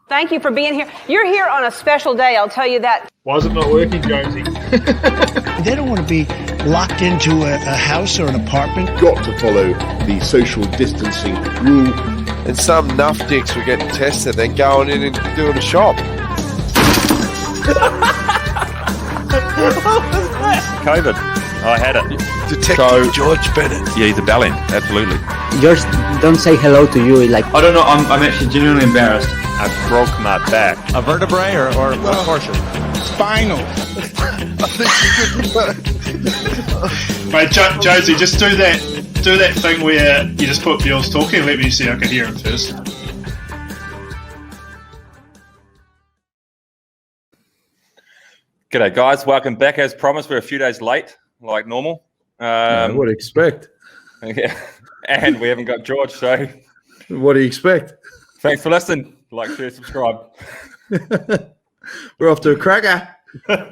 Thank you for being here. You're here on a special day, I'll tell you that. Why is it not working, Jonesy? They don't want to be locked into a house or an apartment. Got to follow the social distancing rule. And some nuff dicks were getting tested, then going in and doing a shop. COVID. I had it. Detective George Bennett. Yeah, he's a bellend. Absolutely. George, don't say hello to you. Like, I don't know. I'm actually genuinely embarrassed. I broke my back. A vertebrae or a portion? Spinal. Mate, Jonesy, just do that thing where you just put Bewls talking. Let me see. I can hear him first. G'day, guys. Welcome back. As promised, we're a few days late, like normal. What do you expect? Yeah, and we haven't got George, so what do you expect? Thanks for listening. Like, share, subscribe. We're off to a cracker. How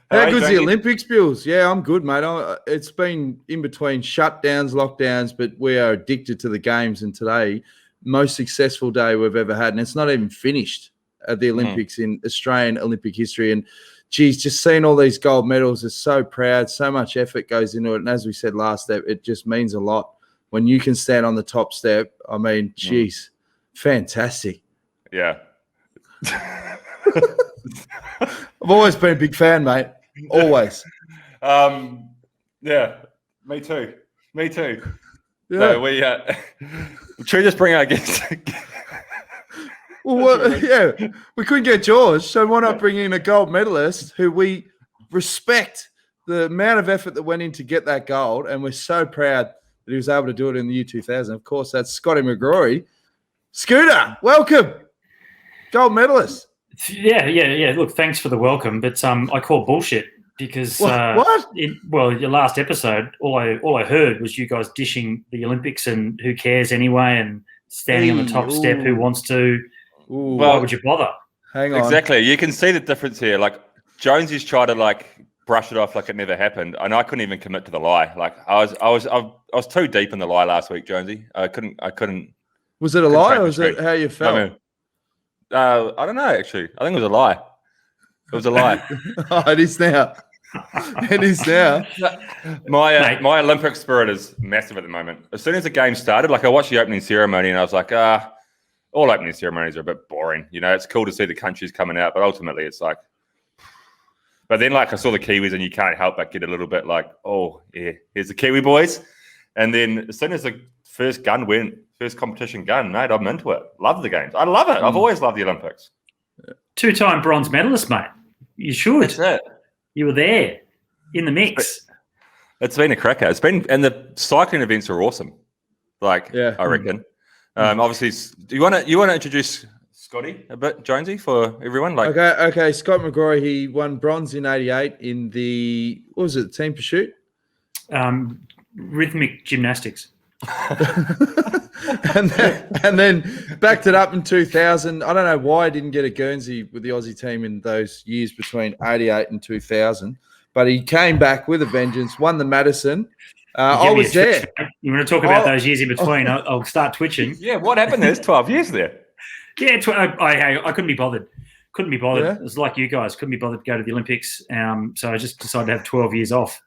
good's the Jonesy? Olympics, Bewls? Yeah, I'm good, mate. It's been in between shutdowns, lockdowns, but we are addicted to the games. And today, most successful day we've ever had. And it's not even finished at the Olympics in Australian Olympic history. And, geez, just seeing all these gold medals is so proud. So much effort goes into it. And as we said last step, it just means a lot. When you can stand on the top step, I mean, geez, fantastic. Yeah. I've always been a big fan, mate. Always. Yeah, me too. Yeah. Yeah. So should we just bring our guest? Well, yeah, we couldn't get George, so why not bring in a gold medalist who we respect the amount of effort that went in to get that gold, and we're so proud that he was able to do it in the year 2000. Of course, that's Scotty McGory. Scooter, welcome. Gold medalist. Yeah. Look, thanks for the welcome, but I call bullshit because what? Your last episode, all I heard was you guys dishing the Olympics and who cares anyway, and standing on the top step. Who wants to? Why would you bother? Hang on. Exactly. You can see the difference here. Like, Jonesy's tried to brush it off like it never happened, and I couldn't even commit to the lie. Like, I was too deep in the lie last week, Jonesy. I couldn't. Was it a lie, or was it how you felt? I don't know, actually. I think it was a lie. It was a lie. Oh, it is now. It is now. My Olympic spirit is massive at the moment. As soon as the game started, I watched the opening ceremony and I was like, all opening ceremonies are a bit boring. You know, it's cool to see the countries coming out, but ultimately it's like, but then I saw the Kiwis and you can't help but get a little bit like, oh, yeah, here's the Kiwi boys. And then as soon as the first competition gun, mate, I'm into it. Love the games. I love it. I've always loved the Olympics. 2-time bronze medalist, mate. You should. That's it. You were there in the mix. It's been a cracker. And the cycling events are awesome. I reckon. Obviously, do you want to introduce Scotty a bit, Jonesy, for everyone? Okay. Scott McGory, he won bronze in '88 in the team pursuit? Rhythmic gymnastics. and then backed it up in 2000. I don't know why I didn't get a Guernsey with the Aussie team in those years between 88 and 2000, but he came back with a vengeance, won the Madison. I was there. You want to talk about those years in between? I'll start twitching. Yeah, what happened? There's 12 years there. Yeah, I couldn't be bothered. Yeah. It was like you guys. Couldn't be bothered to go to the Olympics. So I just decided to have 12 years off.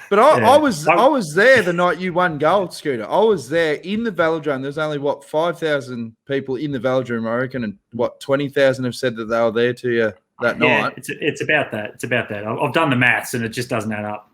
But I was there the night you won gold, Scooter. I was there in the velodrome. There's only 5,000 people in the velodrome, I reckon, and 20,000 have said that they were there to you that night. It's about that. It's about that. I've done the maths and it just doesn't add up.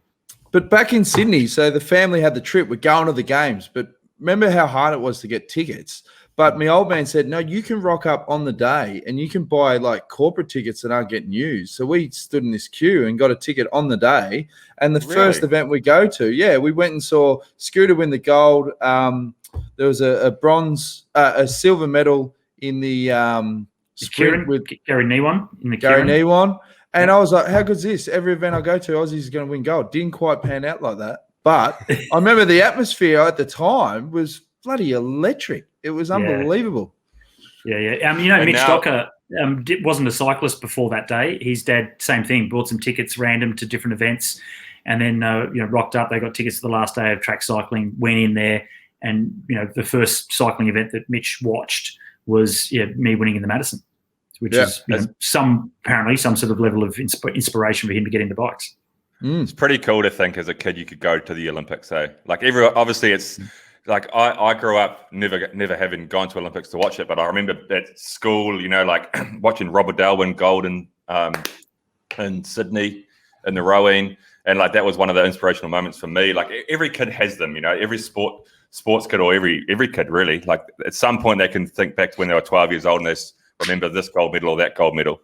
But back in Sydney, so the family had the trip. We're going to the games, but remember how hard it was to get tickets. But my old man said, no, you can rock up on the day and you can buy corporate tickets that aren't getting used. So we stood in this queue and got a ticket on the day. And the first event we go to, we went and saw Scooter win the gold. There was a silver medal in the sprint with Gary Niwan. Gary Niwan. And I was like, how good's this? Every event I go to, Aussie's going to win gold. Didn't quite pan out like that. But I remember the atmosphere at the time was bloody electric. It was unbelievable. Yeah. Mitch Docker wasn't a cyclist before that day. His dad, same thing, bought some tickets random to different events and then, rocked up. They got tickets for the last day of track cycling, went in there. And, the first cycling event that Mitch watched was me winning in the Madison. which is apparently some sort of level of inspiration for him to get into bikes. It's pretty cool to think as a kid you could go to the Olympics. So, like, obviously it's like I grew up never having gone to Olympics to watch it, but I remember at school, you know, like watching Rob Liddell win gold in Sydney in the rowing, and like that was one of the inspirational moments for me. Like every kid has them, you know, every sports kid or every kid really. Like at some point they can think back to when they were 12 years old and they remember this gold medal or that gold medal.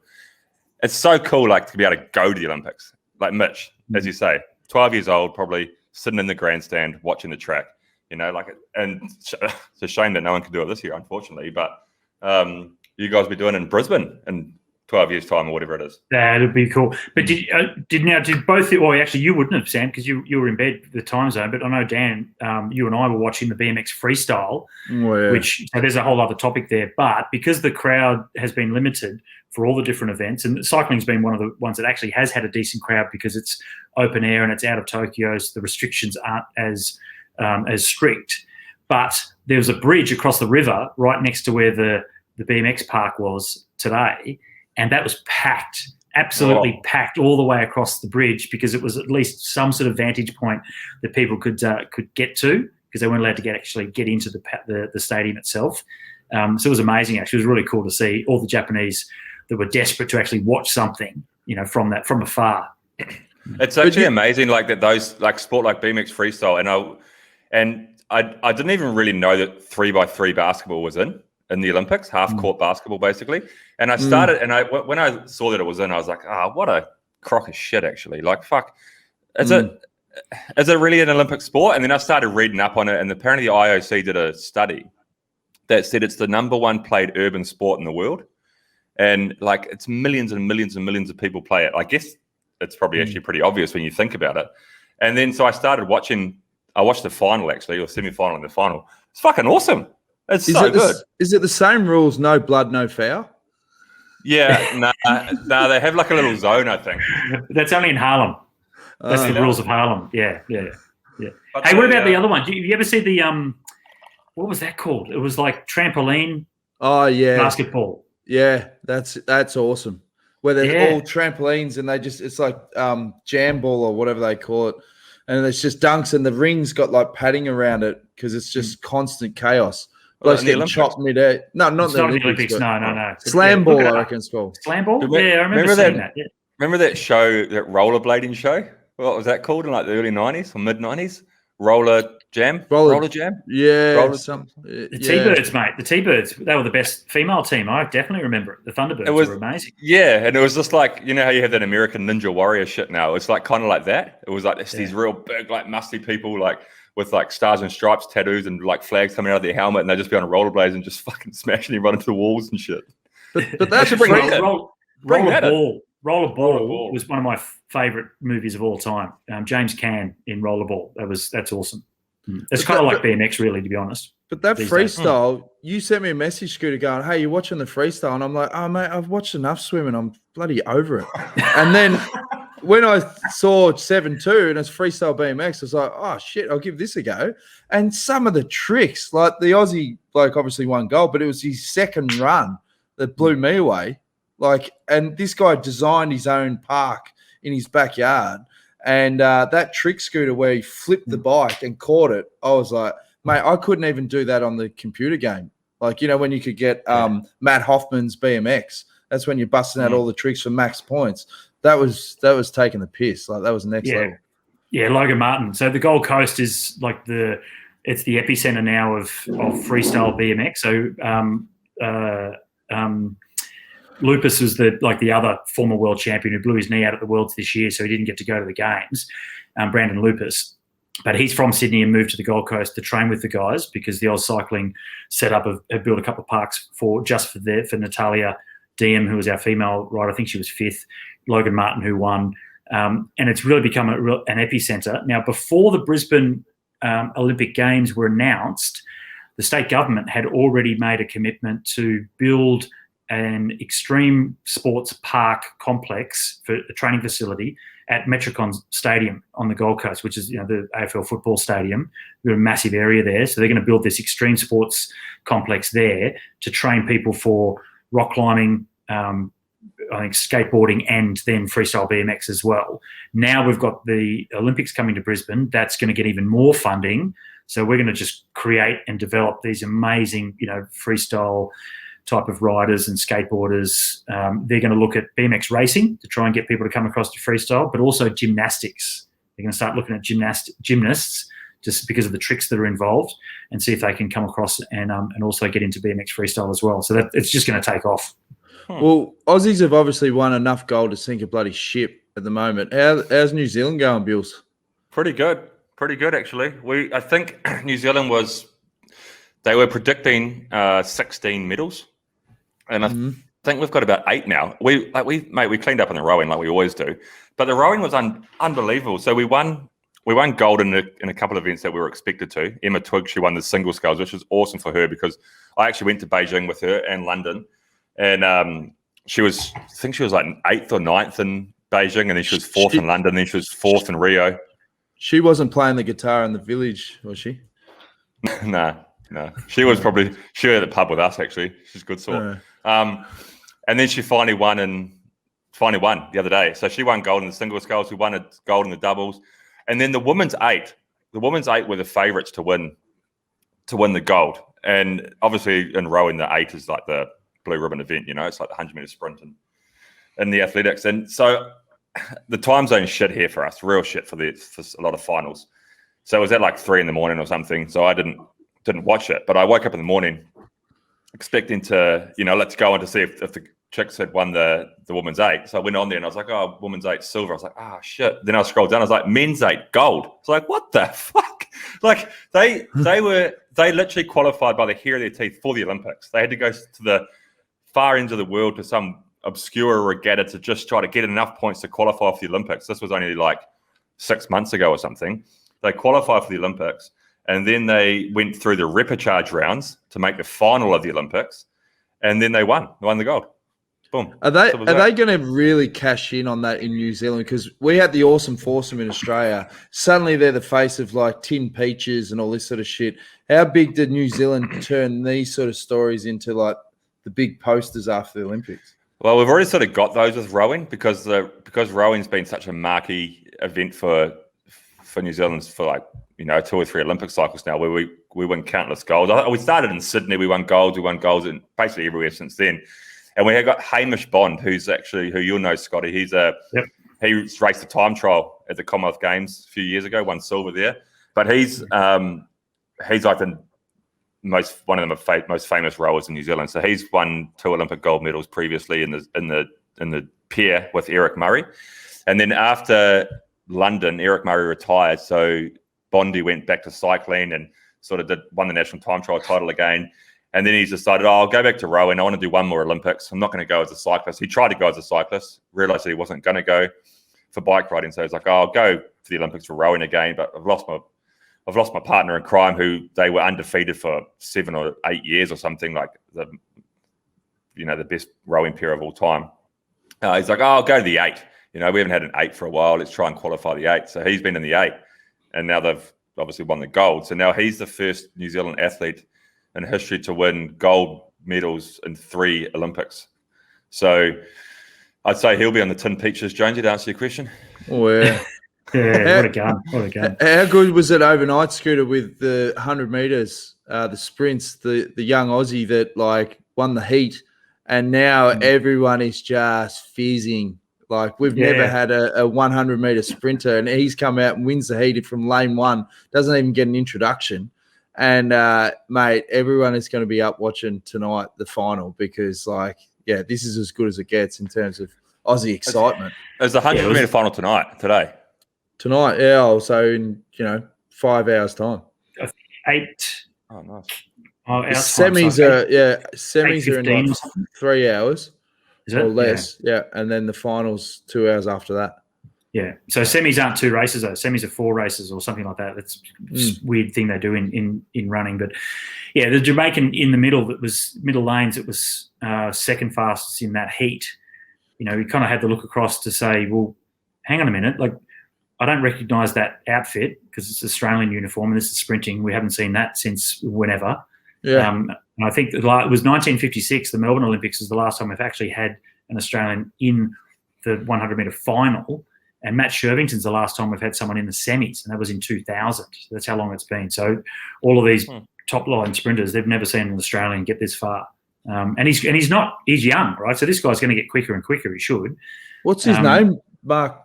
It's so cool, like to be able to go to the Olympics. Like Mitch, as you say, 12 years old, probably sitting in the grandstand watching the track, you know, like, and it's a shame that no one can do it this year, unfortunately, but you guys will be doing it in Brisbane in 12 years' time or whatever it is. That'd be cool. But did both, well, actually you wouldn't have, Sam, because you were in bed with the time zone, but I know, Dan, you and I were watching the BMX freestyle, which, so there's a whole other topic there, but because the crowd has been limited for all the different events, and cycling's been one of the ones that actually has had a decent crowd because it's open air and it's out of Tokyo, so the restrictions aren't as strict. But there was a bridge across the river right next to where the BMX park was today, and that was packed, absolutely packed all the way across the bridge because it was at least some sort of vantage point that people could get to because they weren't allowed to get into the stadium itself. So it was amazing. Actually, it was really cool to see all the Japanese that were desperate to actually watch something, you know, from afar. It's actually amazing, like that those like sport like BMX freestyle, and I didn't even really know that 3x3 basketball was in the Olympics, half court basketball basically. And I started, and when I saw that it was in, I was like, what a crock of shit, actually. Like, fuck, is it really an Olympic sport? And then I started reading up on it, and apparently the IOC did a study that said it's the #1 played urban sport in the world. And like it's millions and millions and millions of people play it. I guess it's probably actually pretty obvious when you think about it. And then so I started watching. I watched the final actually, or semi-final and the final. It's fucking awesome. It's so good. Is it the same rules? No blood, no foul. Yeah, no, they have like a little zone, I think. That's only in Harlem. That's the rules of Harlem. Yeah. Hey, what about the other one? Did you ever see the what was that called? It was like trampoline. Oh yeah, basketball. Yeah, that's awesome. Where they're all trampolines and it's like jam ball or whatever they call it, and it's just dunks and the ring's got like padding around it because it's just constant chaos. Blokes getting chopped mid-air. No, not the Olympics. No. Slam ball, I reckon it's called. Slam ball? Yeah, I remember seeing that. Yeah. Remember that show, that rollerblading show? What was that called in like the early 90s or mid-90s? Roller Jam? Roller Jam? Yeah. The T-Birds, mate. The T-Birds, they were the best female team. I definitely remember it. The Thunderbirds were amazing. Yeah, and it was just like, you know how you have that American Ninja Warrior shit now? It's like kind of like that. It was like these real big, like musty people, like with like stars and stripes tattoos and like flags coming out of their helmet, and they'd just be on rollerblades and just fucking smashing everyone into the walls and shit. But that's Rollerball was one of my favourite movies of all time. James Caan in Rollerball. That's awesome. It's kind of like BMX, really, to be honest. But that freestyle, you sent me a message, Scooter, going, "Hey, you're watching the freestyle," and I'm like, "Oh, mate, I've watched enough swimming. I'm bloody over it." And then when I saw 7.2 and it's freestyle BMX, I was like, "Oh shit, I'll give this a go." And some of the tricks, like the Aussie bloke, obviously won gold, but it was his second run that blew me away. Like, and this guy designed his own park in his backyard. And that trick scooter where he flipped the bike and caught it, I was like, mate, I couldn't even do that on the computer game. Like, you know, when you could get Matt Hoffman's BMX, that's when you're busting out all the tricks for max points. That was taking the piss. Like, that was next level. Yeah, Logan Martin. So the Gold Coast is like it's the epicenter now of freestyle BMX. So Lupus was the other former world champion who blew his knee out at the Worlds this year, so he didn't get to go to the games, Brandon Lupus. But he's from Sydney and moved to the Gold Coast to train with the guys because the Oz Cycling setup have built a couple of parks for Natalia Diem, who was our female rider. I think she was 5th. Logan Martin, who won. And it's really become an epicenter. Now, before the Brisbane Olympic Games were announced, the state government had already made a commitment to build an extreme sports park complex for a training facility at Metricon Stadium on the Gold Coast, which is, you know, the AFL football stadium. We've got a massive area there. So they're going to build this extreme sports complex there to train people for rock climbing, I think skateboarding and then freestyle BMX as well. Now we've got the Olympics coming to Brisbane. That's going to get even more funding. So we're going to just create and develop these amazing, freestyle type of riders and skateboarders. They're going to look at BMX racing to try and get people to come across to freestyle, but also gymnastics. They're going to start looking at gymnasts just because of the tricks that are involved, and see if they can come across and also get into BMX freestyle as well. So that it's just going to take off. Well, Aussies have obviously won enough gold to sink a bloody ship at the moment. How's New Zealand going, Bewls? Pretty good actually. I think New Zealand they were predicting 16 medals, and I think we've got about 8 now. We cleaned up in the rowing like we always do, but the rowing was unbelievable. So we won gold in a couple of events that we were expected to. Emma Twigg, she won the single sculls, which was awesome for her because I actually went to Beijing with her and London. And she was like 8th or 9th in Beijing, and then she was 4th in London, and then she was 4th in Rio. She wasn't playing the guitar in the village, was she? No. She was probably at the pub with us, actually. She's a good sort. And then she finally won the other day. So she won gold in the single sculls. We won a gold in the doubles. And then the women's 8 were the favourites to win the gold. And obviously in rowing, the 8 is like the blue ribbon event, it's like the 100-meter sprint and the athletics. And so the time zone shit here for us, real shit for a lot of finals. So it was at like 3 a.m. or something. So I didn't watch it, but I woke up in the morning expecting to, let's go on to see if the chicks had won the women's 8. So I went on there and I was like, oh, women's 8 silver. I was like, ah, shit. Then I scrolled down. I was like, men's 8 gold. It's like, what the fuck? Like they literally qualified by the hair of their teeth for the Olympics. They had to go to the far ends of the world to some obscure regatta to just try to get enough points to qualify for the Olympics. This was only like 6 months ago or something. They qualified for the Olympics, and then they went through the repechage rounds to make the final of the Olympics, and then they won the gold. Boom. Are they going to really cash in on that in New Zealand? Because we had the awesome foursome in Australia. Suddenly they're the face of like Tin Peaches and all this sort of shit. How big did New Zealand turn these sort of stories into like the big posters after the Olympics? Well, we've already sort of got those with rowing because rowing's been such a marquee event for New Zealand for like 2 or 3 Olympic cycles now, where we win countless golds. We started in Sydney, we won golds in basically everywhere since then. And we have got Hamish Bond, who you'll know, Scotty. He raced the time trial at the Commonwealth Games a few years ago, won silver there. But he's like one of the most famous rowers in New Zealand. So he's won 2 Olympic gold medals previously in the pair with Eric Murray. And then after London, Eric Murray retired. So Bondi went back to cycling and sort of won the national time trial title again. And then he's decided, I'll go back to rowing. I want to do one more Olympics. I'm not going to go as a cyclist. He tried to go as a cyclist, realized that he wasn't going to go for bike riding. So he's like, I'll go to the Olympics for rowing again, but I've lost my partner in crime, who they were undefeated for 7 or 8 years or something, like the best rowing pair of all time. He's like, I'll go to the 8. We haven't had an 8 for a while. Let's try and qualify the 8. So he's been in the 8, and now they've obviously won the gold. So now he's the first New Zealand athlete in history to win gold medals in 3 Olympics. So I'd say he'll be on the Tin Peaches, Jonesy, to answer your question. Oh, yeah. Yeah, what a gun. How good was it overnight, Scooter, with the 100 metres, the sprints, the young Aussie that like won the heat, and now everyone is just fizzing. Like we've never had a 100-metre sprinter, and he's come out and wins the heat from lane 1, doesn't even get an introduction. And, mate, everyone is going to be up watching tonight, the final, because, this is as good as it gets in terms of Aussie excitement. There's a 100-metre final today. Tonight, yeah, so in, 5 hours' time. 8. Oh, nice. Semis are in like 3 hours or less, and then the finals 2 hours after that. Yeah, so semis aren't 2 races though. Semis are 4 races or something like that. That's a weird thing they do in running. But yeah, the Jamaican in the middle, that was middle lanes, it was second fastest in that heat. We kind of had to look across to say, well, hang on a minute, like I don't recognise that outfit because it's Australian uniform and this is sprinting. We haven't seen that since whenever. Yeah. And I think it was 1956, the Melbourne Olympics was the last time we've actually had an Australian in the 100-metre final. And Matt Shervington's the last time we've had someone in the semis, and that was in 2000. So that's how long it's been. So all of these top-line sprinters, they've never seen an Australian get this far. And he's young, right? So this guy's going to get quicker and quicker. He should. What's his name, Mark?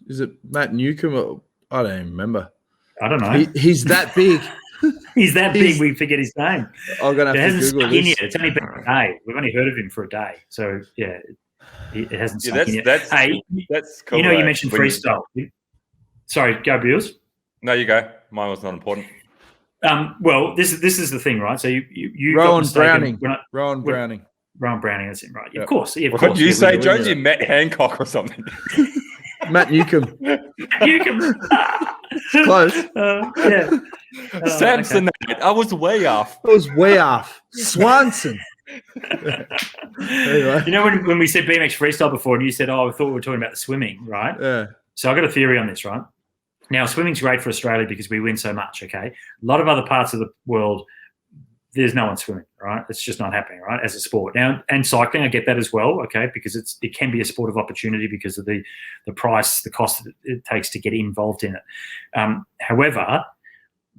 Is it Matt Newcomb? Or, I don't even remember. I don't know. He's that big. He's that big. We forget his name. I'm gonna have to Google this. It's only been a day. We've only heard of him for a day. So yeah, it hasn't sunk in yet. That's cool. You know, you mentioned freestyle. Sorry, go Bewls. No, you go. Mine was not important. Well, this is the thing, right? So you Rowan got Browning. Rowan Browning. That's him, right? Yep. Of course. Yeah, of What course. did you say, Jonesy? Matt Hancock or something? Matt Newcomb. Newcomb. Close. Yeah. Samson. Okay. I was way off. It was way off. Swanson. Anyway. You know when we said BMX freestyle before, and you said, "Oh, I thought we were talking about the swimming," right? Yeah. So I got a theory on this, right? Now, swimming's great for Australia because we win so much. Okay, a lot of other parts of the world, there's no one swimming, right? It's just not happening, right? As a sport now, and cycling, I get that as well. Okay, because it can be a sport of opportunity because of the price, the cost that it takes to get involved in it. However,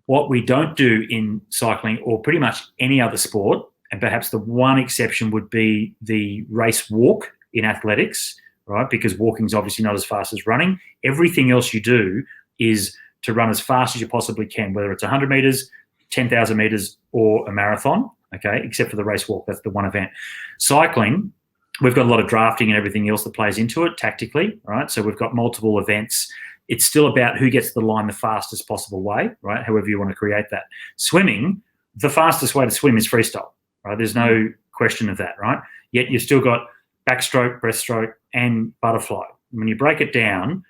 what we don't do in cycling or pretty much any other sport, and perhaps the one exception would be the race walk in athletics, right? Because walking is obviously not as fast as running. Everything else you do is to run as fast as you possibly can, whether it's 100 metres, 10,000 metres, or a marathon, okay, except for the race walk. That's the one event. Cycling, we've got a lot of drafting and everything else that plays into it tactically, right? So we've got multiple events. It's still about who gets to the line the fastest possible way, right? However you want to create that. Swimming, the fastest way to swim is freestyle, right? There's no question of that, right? Yet you've still got backstroke, breaststroke, and butterfly. When you break it down,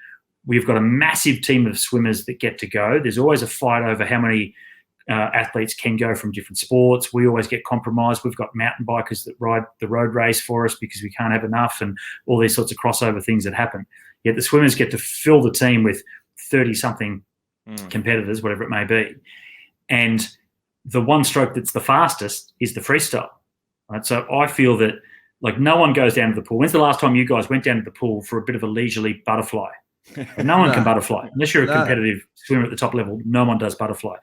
we've got a massive team of swimmers that get to go. There's always a fight over how many athletes can go from different sports. We always get compromised. We've got mountain bikers that ride the road race for us because we can't have enough, and all these sorts of crossover things that happen. Yet the swimmers get to fill the team with 30-something competitors, whatever it may be. And the one stroke that's the fastest is the freestyle. Right? So I feel that like no one goes down to the pool. When's the last time you guys went down to the pool for a bit of a leisurely butterfly? No one can butterfly. Unless you're a competitive swimmer at the top level, no one does butterfly.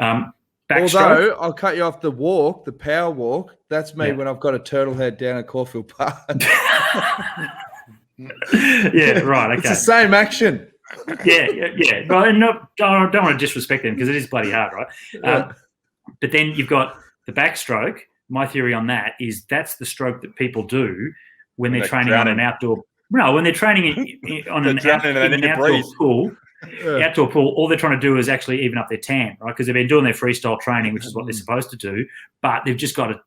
Although, I'll cut you off, the walk, the power walk, that's me when I've got a turtle head down at Caulfield Park. Yeah, right, okay. It's the same action. Yeah. But I don't want to disrespect them because it is bloody hard, right? But then you've got the backstroke. My theory on that is that's the stroke that people do when they're training on an outdoor. No, when they're training on an outdoor pool. Outdoor pool, all they're trying to do is actually even up their tan, right? Because they've been doing their freestyle training, which is what they're supposed to do, but they've just got to,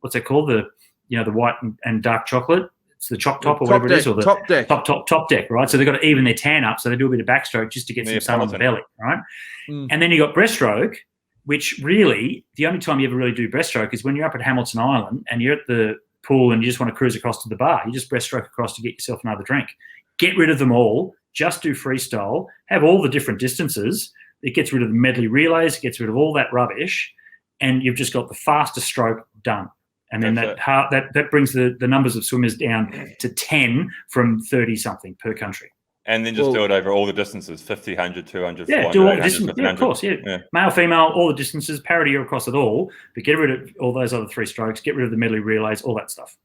what's that called? The white and dark chocolate. It's the chop top or whatever it is, or the top deck. Top deck, right? So they've got to even their tan up, so they do a bit of backstroke just to get some sun on the belly, right? And then you got breaststroke, which really the only time you ever really do breaststroke is when you're up at Hamilton Island and you're at the pool and you just want to cruise across to the bar. You just breaststroke across to get yourself another drink. Get rid of them all. Just do freestyle. Have all the different distances. It gets rid of the medley relays. It gets rid of all that rubbish, and you've just got the fastest stroke done. And then that brings the numbers of swimmers down to 10 from 30 something per country. And then just do it over all the distances: 50, 100, 200, yeah, 400, do all the 800, distances. Yeah, of course. Yeah, male, female, all the distances. Parity across it all, but get rid of all those other three strokes. Get rid of the medley relays, all that stuff.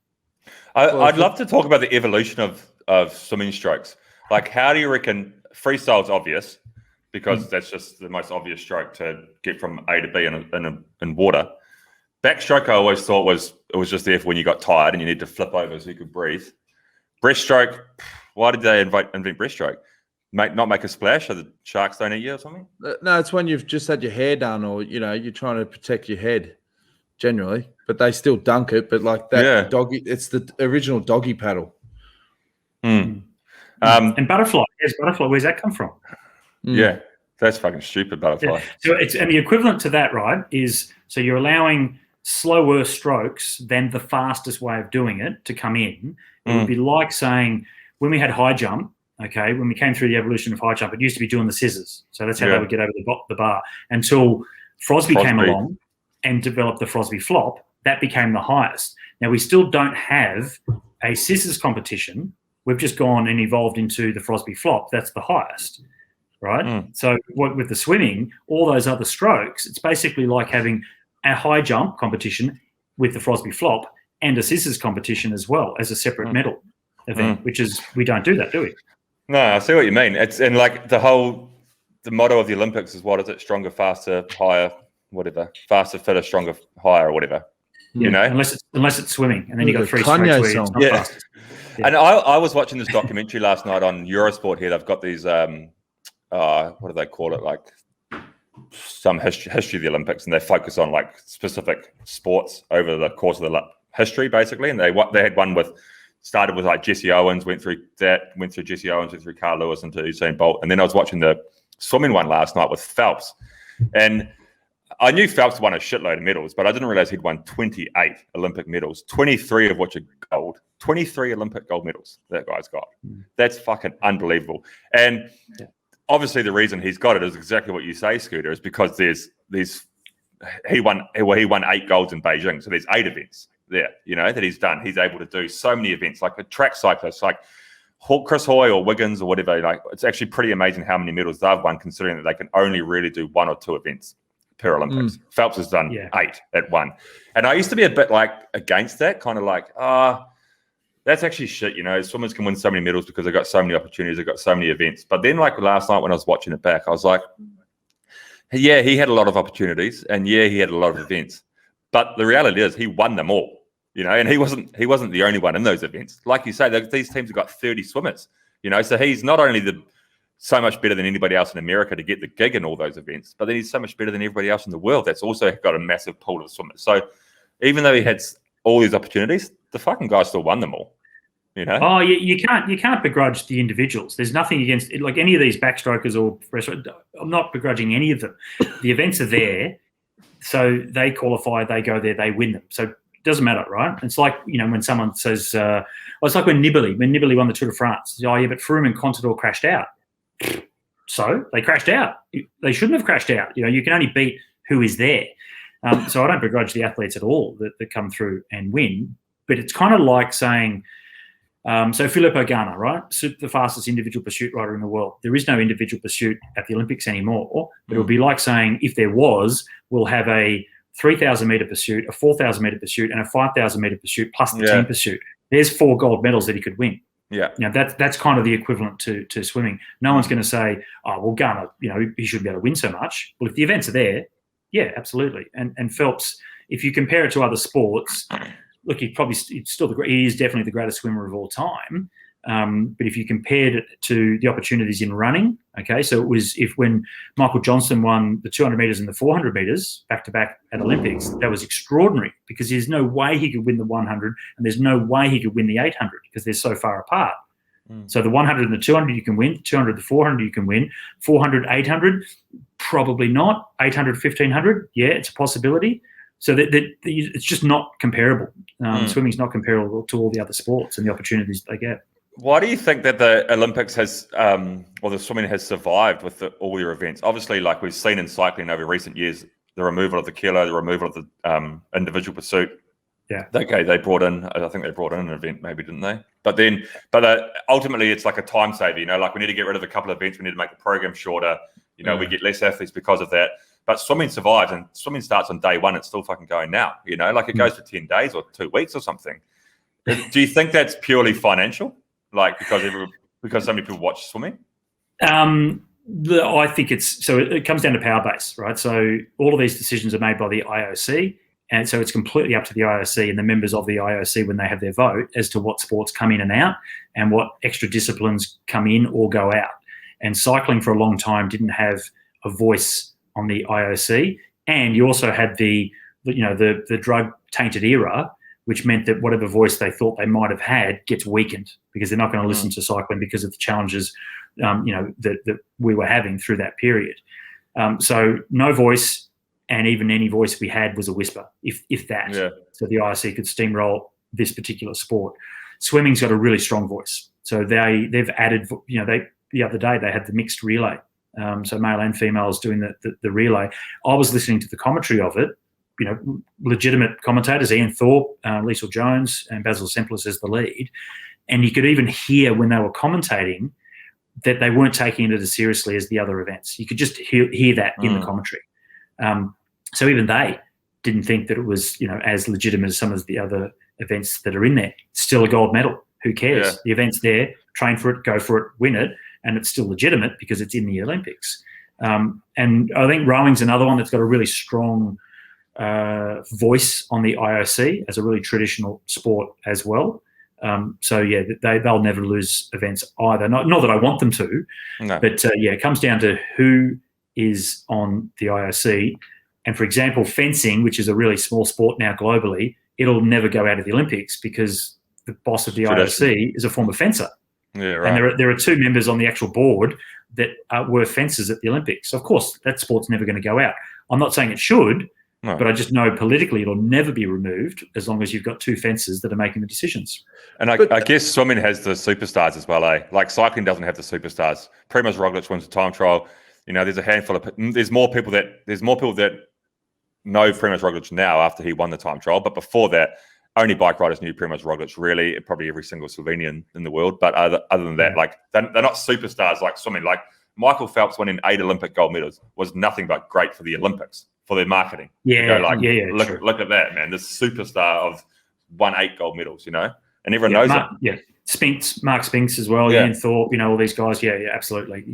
I'd love to talk about the evolution of swimming strokes. Like, how do you reckon freestyle's obvious because that's just the most obvious stroke to get from A to B in water. Backstroke, I always thought it was just there for when you got tired and you need to flip over so you could breathe. Breaststroke, why did they invent breaststroke? Not make a splash so the sharks don't eat you or something? No, it's when you've just had your hair done, or you're trying to protect your head generally, but they still dunk it. But like that doggy, it's the original doggy paddle. And butterfly, where's that come from? Yeah, that's fucking stupid, butterfly. Yeah. So and the equivalent to that, right, is so you're allowing slower strokes than the fastest way of doing it to come in. It would be like saying when we had high jump, okay, when we came through the evolution of high jump, it used to be doing the scissors. So that's how they would get over the bar until Frosby came along and developed the Frosby flop. That became the highest. Now, we still don't have a scissors competition. We've just gone and evolved into the Frosby flop. That's the highest, right? So with the swimming, all those other strokes, it's basically like having a high jump competition with the Frosby flop and a scissors competition as well as a separate medal event, which is, we don't do that, do we? No, I see what you mean. It's and like the motto of the Olympics is, what is it? Stronger, faster, higher, whatever. Faster, fitter, stronger, higher, or whatever. You know, unless it's swimming, and then you got three Kanye strokes where it's not fast. Yeah. And I was watching this documentary last night on Eurosport. Here, they've got these what do they call it? Like some history of the Olympics, and they focus on like specific sports over the course of the history, basically. And they had one started with like Jesse Owens, went through Jesse Owens, went through Carl Lewis into Usain Bolt, and then I was watching the swimming one last night with Phelps, and I knew Phelps won a shitload of medals, but I didn't realize he'd won 28 Olympic medals, 23 of which are gold. 23 Olympic gold medals that guy's got. That's fucking unbelievable. And obviously the reason he's got it is exactly what you say, Scooter, is because he won 8 golds in Beijing. So there's 8 events there, that he's done. He's able to do so many events, like a track cyclist, like Chris Hoy or Wiggins or whatever. Like, it's actually pretty amazing how many medals they've won, considering that they can only really do 1 or 2 events per Olympics. Phelps has done 8 at one. And I used to be a bit like against that, kind of like, that's actually shit, swimmers can win so many medals because they've got so many opportunities, they've got so many events. But then like last night when I was watching it back, I was like, yeah, he had a lot of opportunities and yeah, he had a lot of events. But the reality is he won them all, and he wasn't the only one in those events. Like you say, these teams have got 30 swimmers, so he's not only so much better than anybody else in America to get the gig in all those events, but then he's so much better than everybody else in the world that's also got a massive pool of swimmers. So even though he had all these opportunities, the fucking guy still won them all. Oh, you can't begrudge the individuals. There's nothing against like any of these backstrokers or breaststroke. I'm not begrudging any of them. The events are there, so they qualify, they go there, they win them. So it doesn't matter, right? It's like when someone says, it's like when Nibali won the Tour de France. Oh yeah, but Froome and Contador crashed out. So they crashed out. They shouldn't have crashed out. You can only beat who is there. So I don't begrudge the athletes at all that come through and win. But it's kind of like saying, so Filippo Ganna, right? The fastest individual pursuit rider in the world. There is no individual pursuit at the Olympics anymore. But it would be like saying, if there was, we'll have a 3,000 meter pursuit, a 4,000 meter pursuit, and a 5,000 meter pursuit plus the team pursuit. There's 4 gold medals that he could win. Yeah. Now that's kind of the equivalent to swimming. No one's going to say, oh, well, Garner, he shouldn't be able to win so much. Well, if the events are there, yeah, absolutely. And Phelps, if you compare it to other sports, look, he is definitely the greatest swimmer of all time. But if you compared it to the opportunities in running, okay, so it was when Michael Johnson won the 200 meters and the 400 meters back to back at Olympics, that was extraordinary because there's no way he could win the 100 and there's no way he could win the 800 because they're so far apart. So the 100 and the 200 you can win, 200, the 400 you can win, 400, 800, probably not, 800, 1500, yeah, it's a possibility. So that it's just not comparable. Swimming's not comparable to all the other sports and the opportunities they get. Why do you think that the Olympics has, or the swimming has survived with all your events? Obviously, like we've seen in cycling over recent years, the removal of the kilo, the removal of the individual pursuit. Yeah. Okay, I think they brought in an event, maybe, didn't they? But ultimately, it's like a time saver. Like we need to get rid of a couple of events. We need to make the program shorter. We get less athletes because of that. But swimming survives, and swimming starts on day one. It's still fucking going now. Like it goes for 10 days or 2 weeks or something. Do you think that's purely financial? Like because so many people watch swimming? I think it comes down to power base, right? So all of these decisions are made by the IOC, and so it's completely up to the IOC and the members of the IOC when they have their vote as to what sports come in and out and what extra disciplines come in or go out. And cycling for a long time didn't have a voice on the IOC, and you also had the drug tainted era, which meant that whatever voice they thought they might have had gets weakened because they're not going to listen to cycling because of the challenges, that we were having through that period. So no voice, and even any voice we had was a whisper, if that. Yeah. So the IOC could steamroll this particular sport. Swimming's got a really strong voice. So they've added, the other day they had the mixed relay so male and females doing the relay. I was listening to the commentary of it, legitimate commentators, Ian Thorpe, Liesl Jones, and Basil Semplis as the lead. And you could even hear when they were commentating that they weren't taking it as seriously as the other events. You could just hear that in the commentary. So even they didn't think that it was, as legitimate as some of the other events that are in there. It's still a gold medal. Who cares? Yeah. The event's there, train for it, go for it, win it, and it's still legitimate because it's in the Olympics. And I think rowing's another one that's got a really strong voice on the IOC as a really traditional sport as well. So yeah, they'll never lose events either. Not that I want them to, no. But it comes down to who is on the IOC. And for example, fencing, which is a really small sport now globally, it'll never go out of the Olympics because the boss of the IOC is a former fencer. Yeah, right. And there are two members on the actual board that were fencers at the Olympics. So of course, that sport's never going to go out. I'm not saying it should, no. But I just know politically it'll never be removed as long as you've got two fencers that are making the decisions. And I guess swimming has the superstars as well, eh? Like cycling doesn't have the superstars. Primož Roglič wins the time trial. There's a handful of there's more people that know Primož Roglič now after he won the time trial, but before that, only bike riders knew Primož Roglič. Really, probably every single Slovenian in the world. But other than that, like they're not superstars like swimming. Like Michael Phelps winning 8 Olympic gold medals was nothing but great for the Olympics, for their marketing. Look at that, man. This superstar of won 8 gold medals, and everyone knows it. Yeah, Mark Spinks as well. Ian Thorpe, all these guys. Yeah, absolutely.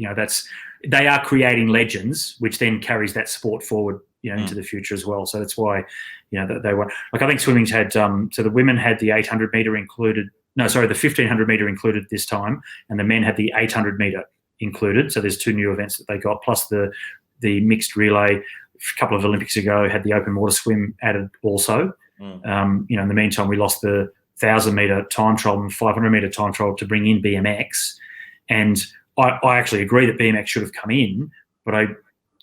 They are creating legends, which then carries that sport forward, into the future as well. So that's why, they were like, I think swimming's had, so the women had the 800 meter included. No, sorry, the 1500 meter included this time, and the men had the 800 meter included. So there's 2 new events that they got, plus the mixed relay. A couple of Olympics ago had the open water swim added also. In the meantime, we lost the 1,000 meter time trial and 500 meter time trial to bring in BMX. And I actually agree that BMX should have come in, but I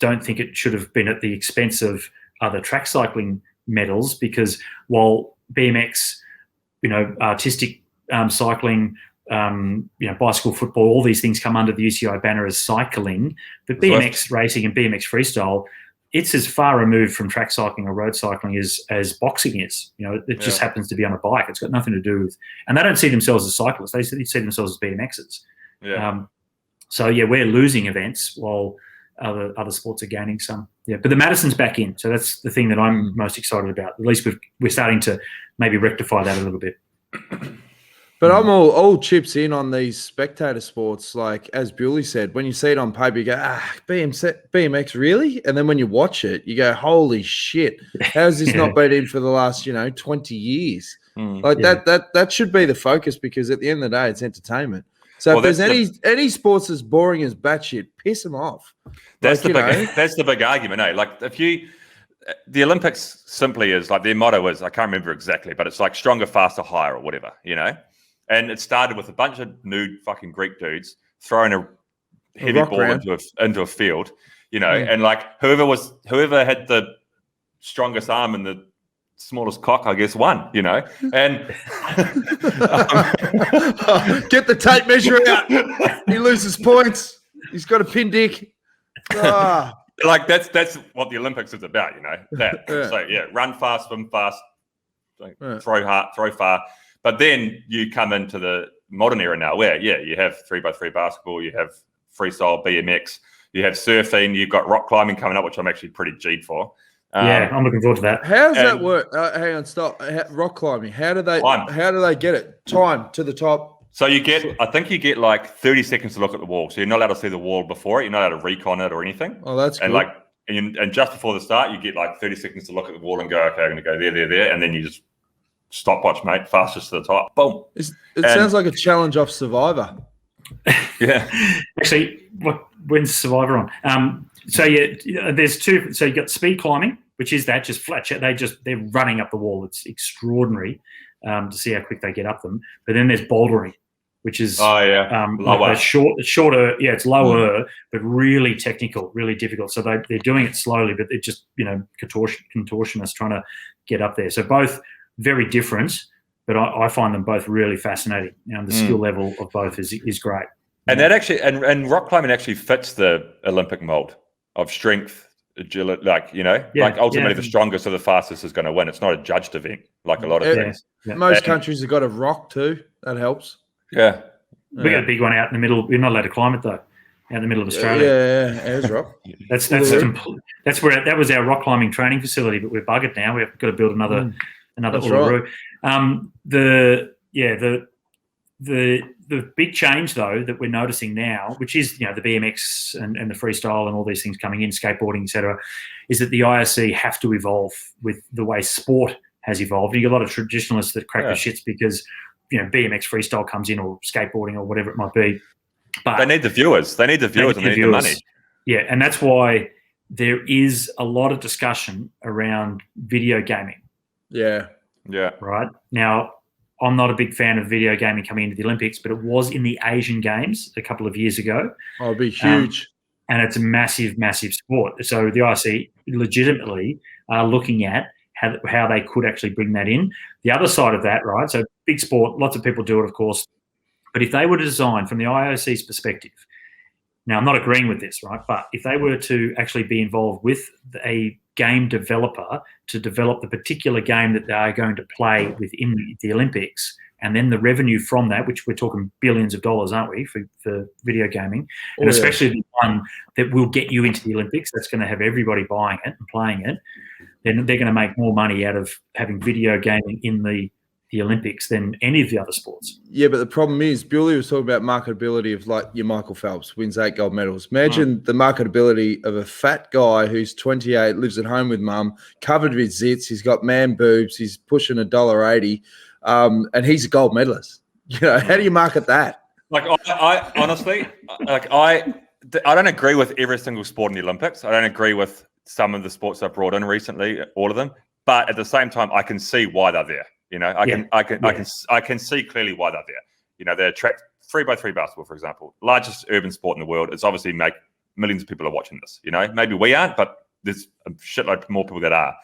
don't think it should have been at the expense of other track cycling medals, because while BMX, artistic cycling, bicycle football, all these things come under the UCI banner as cycling, but BMX racing and BMX freestyle, it's as far removed from track cycling or road cycling as boxing is. It just happens to be on a bike. It's got nothing to do with, and they don't see themselves as cyclists. They see themselves as BMXers. Yeah. So we're losing events while other sports are gaining some. Yeah, but the Madison's back in, so that's the thing that I'm most excited about. At least we're starting to maybe rectify that a little bit. But I'm all chips in on these spectator sports. Like, as Bewley said, when you see it on paper, you go, BMX, really? And then when you watch it, you go, holy shit, how has this not been in for the last, 20 years? That should be the focus, because at the end of the day, it's entertainment. So if there's any sports as boring as batshit, piss them off. That's the big argument, eh? Like, the Olympics simply is like, their motto is, I can't remember exactly, but it's like stronger, faster, higher, or whatever, And it started with a bunch of nude fucking Greek dudes throwing a heavy ball into a field, and like whoever had the strongest arm and the smallest cock, I guess, won, and get the tape measure out. He loses points. He's got a pin dick. Like that's what the Olympics is about, So run fast, swim fast, throw hard, throw far. But then you come into the modern era now where, you have 3x3 basketball, you have freestyle, BMX, you have surfing, you've got rock climbing coming up, which I'm actually pretty G'd for. I'm looking forward to that. How does that work? Hang on, stop. Rock climbing. How do they get it? Time to the top. So I think you get like 30 seconds to look at the wall. So you're not allowed to see the wall before it. You're not allowed to recon it or anything. Oh, that's good. And and just before the start, you get like 30 seconds to look at the wall and go, okay, I'm going to go there. And then you just stopwatch, mate, fastest to the top. Boom. It sounds like a challenge off Survivor. Yeah. Actually, when's Survivor on? There's 2. So you got speed climbing, which is that just flat. They're running up the wall. It's extraordinary to see how quick they get up them. But then there's bouldering, which is lower. Shorter. Yeah, it's lower, but really technical, really difficult. So they're doing it slowly, but they're just contortionists trying to get up there. So both very different, but I find them both really fascinating. The skill level of both is great. And that actually, and rock climbing actually fits the Olympic mold of strength, agility, like ultimately the strongest or the fastest is going to win. It's not a judged event like a lot of things. Yeah. Most countries have got a rock too. That helps. Yeah. We got a big one out in the middle. We're not allowed to climb it though. Out in the middle of Australia. Yeah, there's rock. That's where that was our rock climbing training facility, but we're buggered now. We've got to build another Uluru. Right. The big change though that we're noticing now, which is the BMX and the freestyle and all these things coming in, skateboarding, etc., is that the IOC have to evolve with the way sport has evolved. And you get a lot of traditionalists that crack their shits because BMX freestyle comes in or skateboarding or whatever it might be. But they need the viewers. They need the viewers and they need the money. Yeah, and that's why there is a lot of discussion around video gaming. Yeah. Yeah. Right. Now, I'm not a big fan of video gaming coming into the Olympics, but it was in the Asian Games a couple of years ago. Oh, it'd be huge. And it's a massive, massive sport. So the IOC legitimately are looking at how they could actually bring that in. The other side of that, right, so big sport, lots of people do it, of course, but if they were to design from the IOC's perspective, now I'm not agreeing with this, right, but if they were to actually be involved with a game developer to develop the particular game that they are going to play within the Olympics, and then the revenue from that, which we're talking billions of dollars, aren't we, for video gaming, and especially the one that will get you into the Olympics, that's going to have everybody buying it and playing it, then they're going to make more money out of having video gaming in the Olympics than any of the other sports. Yeah, but the problem is, Bewley was talking about marketability of like your Michael Phelps, wins 8 gold medals. Imagine the marketability of a fat guy who's 28, lives at home with mum, covered with zits, he's got man boobs, he's pushing $1.80, and he's a gold medalist. How do you market that? Like I honestly, I don't agree with every single sport in the Olympics. I don't agree with some of the sports I've brought in recently, all of them. But at the same time, I can see why they're there. I can see clearly why they're there. They attract 3x3 basketball, for example, largest urban sport in the world. It's obviously millions of people are watching this. Maybe we aren't, but there's a shitload more people that are.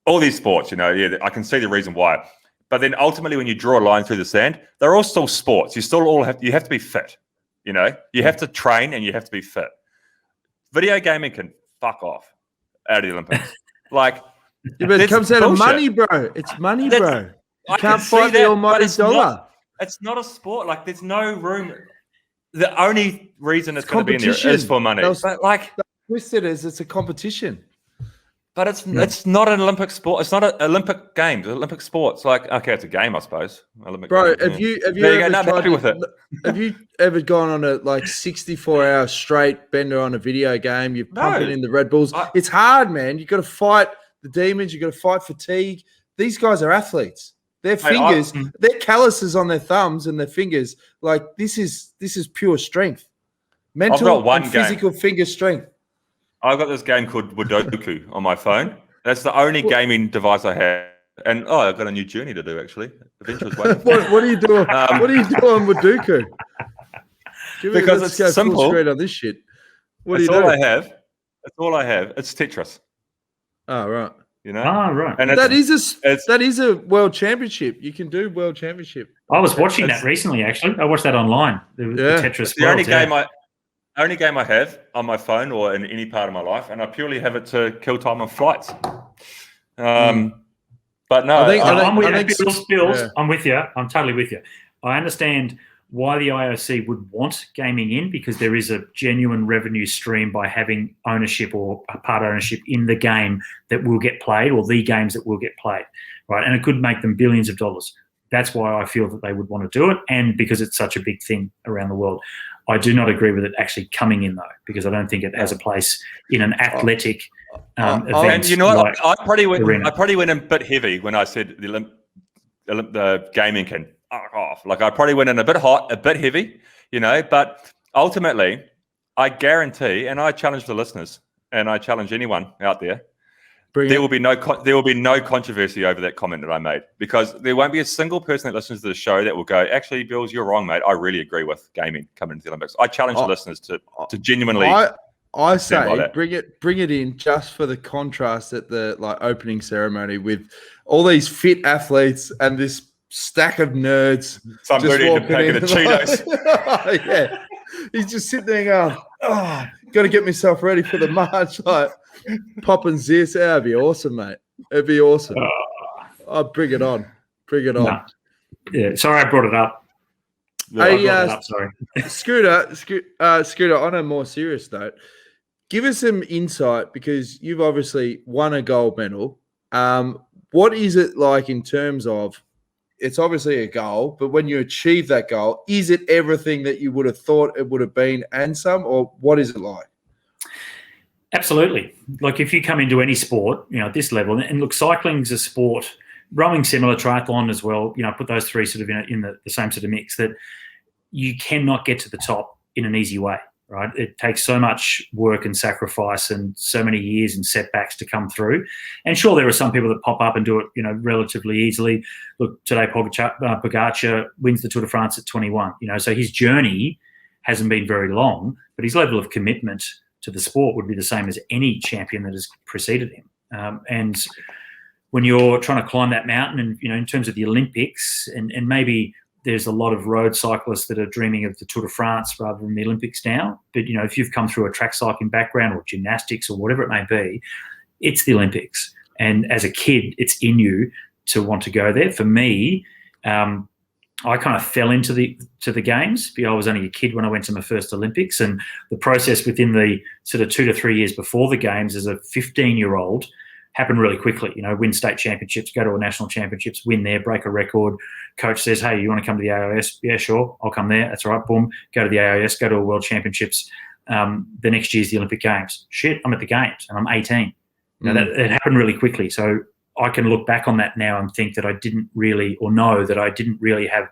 All these sports. I can see the reason why. But then ultimately, when you draw a line through the sand, they're all still sports. You have to be fit. You have to train and you have to be fit. Video gaming can fuck off out of the Olympics. Yeah, but it comes out of money, bro. It's money, bro. You can't fight the almighty dollar. It's not a sport. There's no room. The only reason it's going to be in there is for money. Twisted as it's a competition. But it's not an Olympic sport. It's not an Olympic games. Olympic sports. Okay, it's a game, I suppose. Olympic bro, game. have you ever gone on a 64-hour straight bender on a video game? You're pumping in the Red Bulls. It's hard, man. You've got to fight the demons. You've got to fight fatigue. These guys are athletes. Their fingers, their calluses on their thumbs and their fingers. This is pure strength. Mental and physical finger strength. I've got this game called Sudoku on my phone. That's the only gaming device I have. And I've got a new journey to do actually. Adventure's waiting. What are you doing? What are you doing with Sudoku? Because it's simple. Straight on this shit. That's all I have. That's all I have. It's Tetris. Oh right. Right. And that is a world championship. You can do world championship. I was watching that recently. Actually, I watched that online. The Tetris. It's the only game I have on my phone or in any part of my life, and I purely have it to kill time on flights. But no, I'm with you. I'm with you. I'm totally with you. I understand why the IOC would want gaming in, because there is a genuine revenue stream by having ownership or part ownership in the game that will get played, or the games that will get played, right? And it could make them billions of dollars. That's why I feel that they would want to do it, and because it's such a big thing around the world. I do not agree with it actually coming in, though, because I don't think it has a place in an athletic event. And you know what? I probably went in a bit heavy when I said the gaming can fuck off. I probably went in a bit hot, a bit heavy, But ultimately, I guarantee, and I challenge the listeners, and I challenge anyone out there, there will be no controversy over that comment that I made, because there won't be a single person that listens to the show that will go, actually, Bewls, you're wrong, mate. I really agree with gaming coming into the Olympics. I challenge the listeners to genuinely. I say bring it in just for the contrast at the opening ceremony with all these fit athletes and this stack of nerds. Some just dude eating a walking packet of in. Cheetos. Yeah. He's just sitting there going, got to get myself ready for the march. Like, popping this. That'd be awesome, mate. It'd be awesome. I'd bring it on. Bring it on. No. Yeah, sorry I brought it up. Sorry. Scooter, on a more serious note, give us some insight because you've obviously won a gold medal. What is it like in terms of, it's obviously a goal, but when you achieve that goal, is it everything that you would have thought it would have been and some, or what is it like? Absolutely. Like if you come into any sport, at this level, and look, cycling's a sport, rowing similar, triathlon as well, put those three sort of in the same sort of mix, that you cannot get to the top in an easy way, right? It takes so much work and sacrifice and so many years and setbacks to come through. And sure, there are some people that pop up and do it, relatively easily. Look, today Pogacar wins the Tour de France at 21, so his journey hasn't been very long, but his level of commitment to the sport would be the same as any champion that has preceded him. And when you're trying to climb that mountain and, in terms of the Olympics, and maybe there's a lot of road cyclists that are dreaming of the Tour de France rather than the Olympics now. But, if you've come through a track cycling background or gymnastics or whatever it may be, it's the Olympics. And as a kid, it's in you to want to go there. For me, I kind of fell into the games. I was only a kid when I went to my first Olympics, and the process within the sort of 2 to 3 years before the games as a 15-year-old happened really quickly. Win state championships, go to a national championships, win there, break a record. Coach says, hey, you want to come to the AIS? Yeah, sure, I'll come there. That's all right, boom. Go to the AIS, go to a world championships. The next year's the Olympic Games. Shit, I'm at the games and I'm 18. That it happened really quickly. So I can look back on that now and think that I didn't really, or know that I didn't really have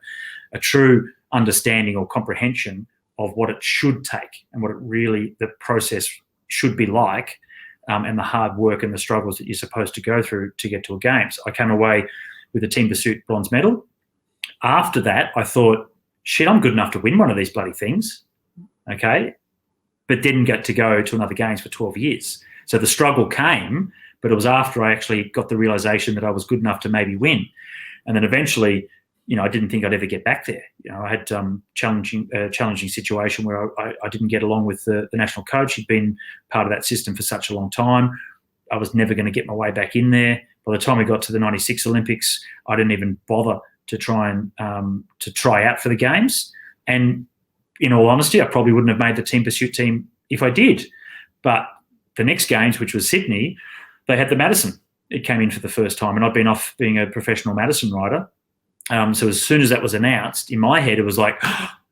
a true understanding or comprehension of what it should take and what it really, the process should be like, and the hard work and the struggles that you're supposed to go through to get to a games. I came away with a team pursuit bronze medal. After that, I thought, shit, I'm good enough to win one of these bloody things. Okay. But didn't get to go to another games for 12 years. So the struggle came, but it was after I actually got the realization that I was good enough to maybe win. And then eventually, I didn't think I'd ever get back there. I had challenging situation where I didn't get along with the national coach. He'd been part of that system for such a long time. I was never going to get my way back in there. By the time we got to the 96 Olympics, I didn't even bother to try out for the games. And in all honesty, I probably wouldn't have made the team pursuit team if I did. But the next games, which was Sydney, they had the Madison. It came in for the first time, and I'd been off being a professional Madison rider. So as soon as that was announced, in my head, it was like,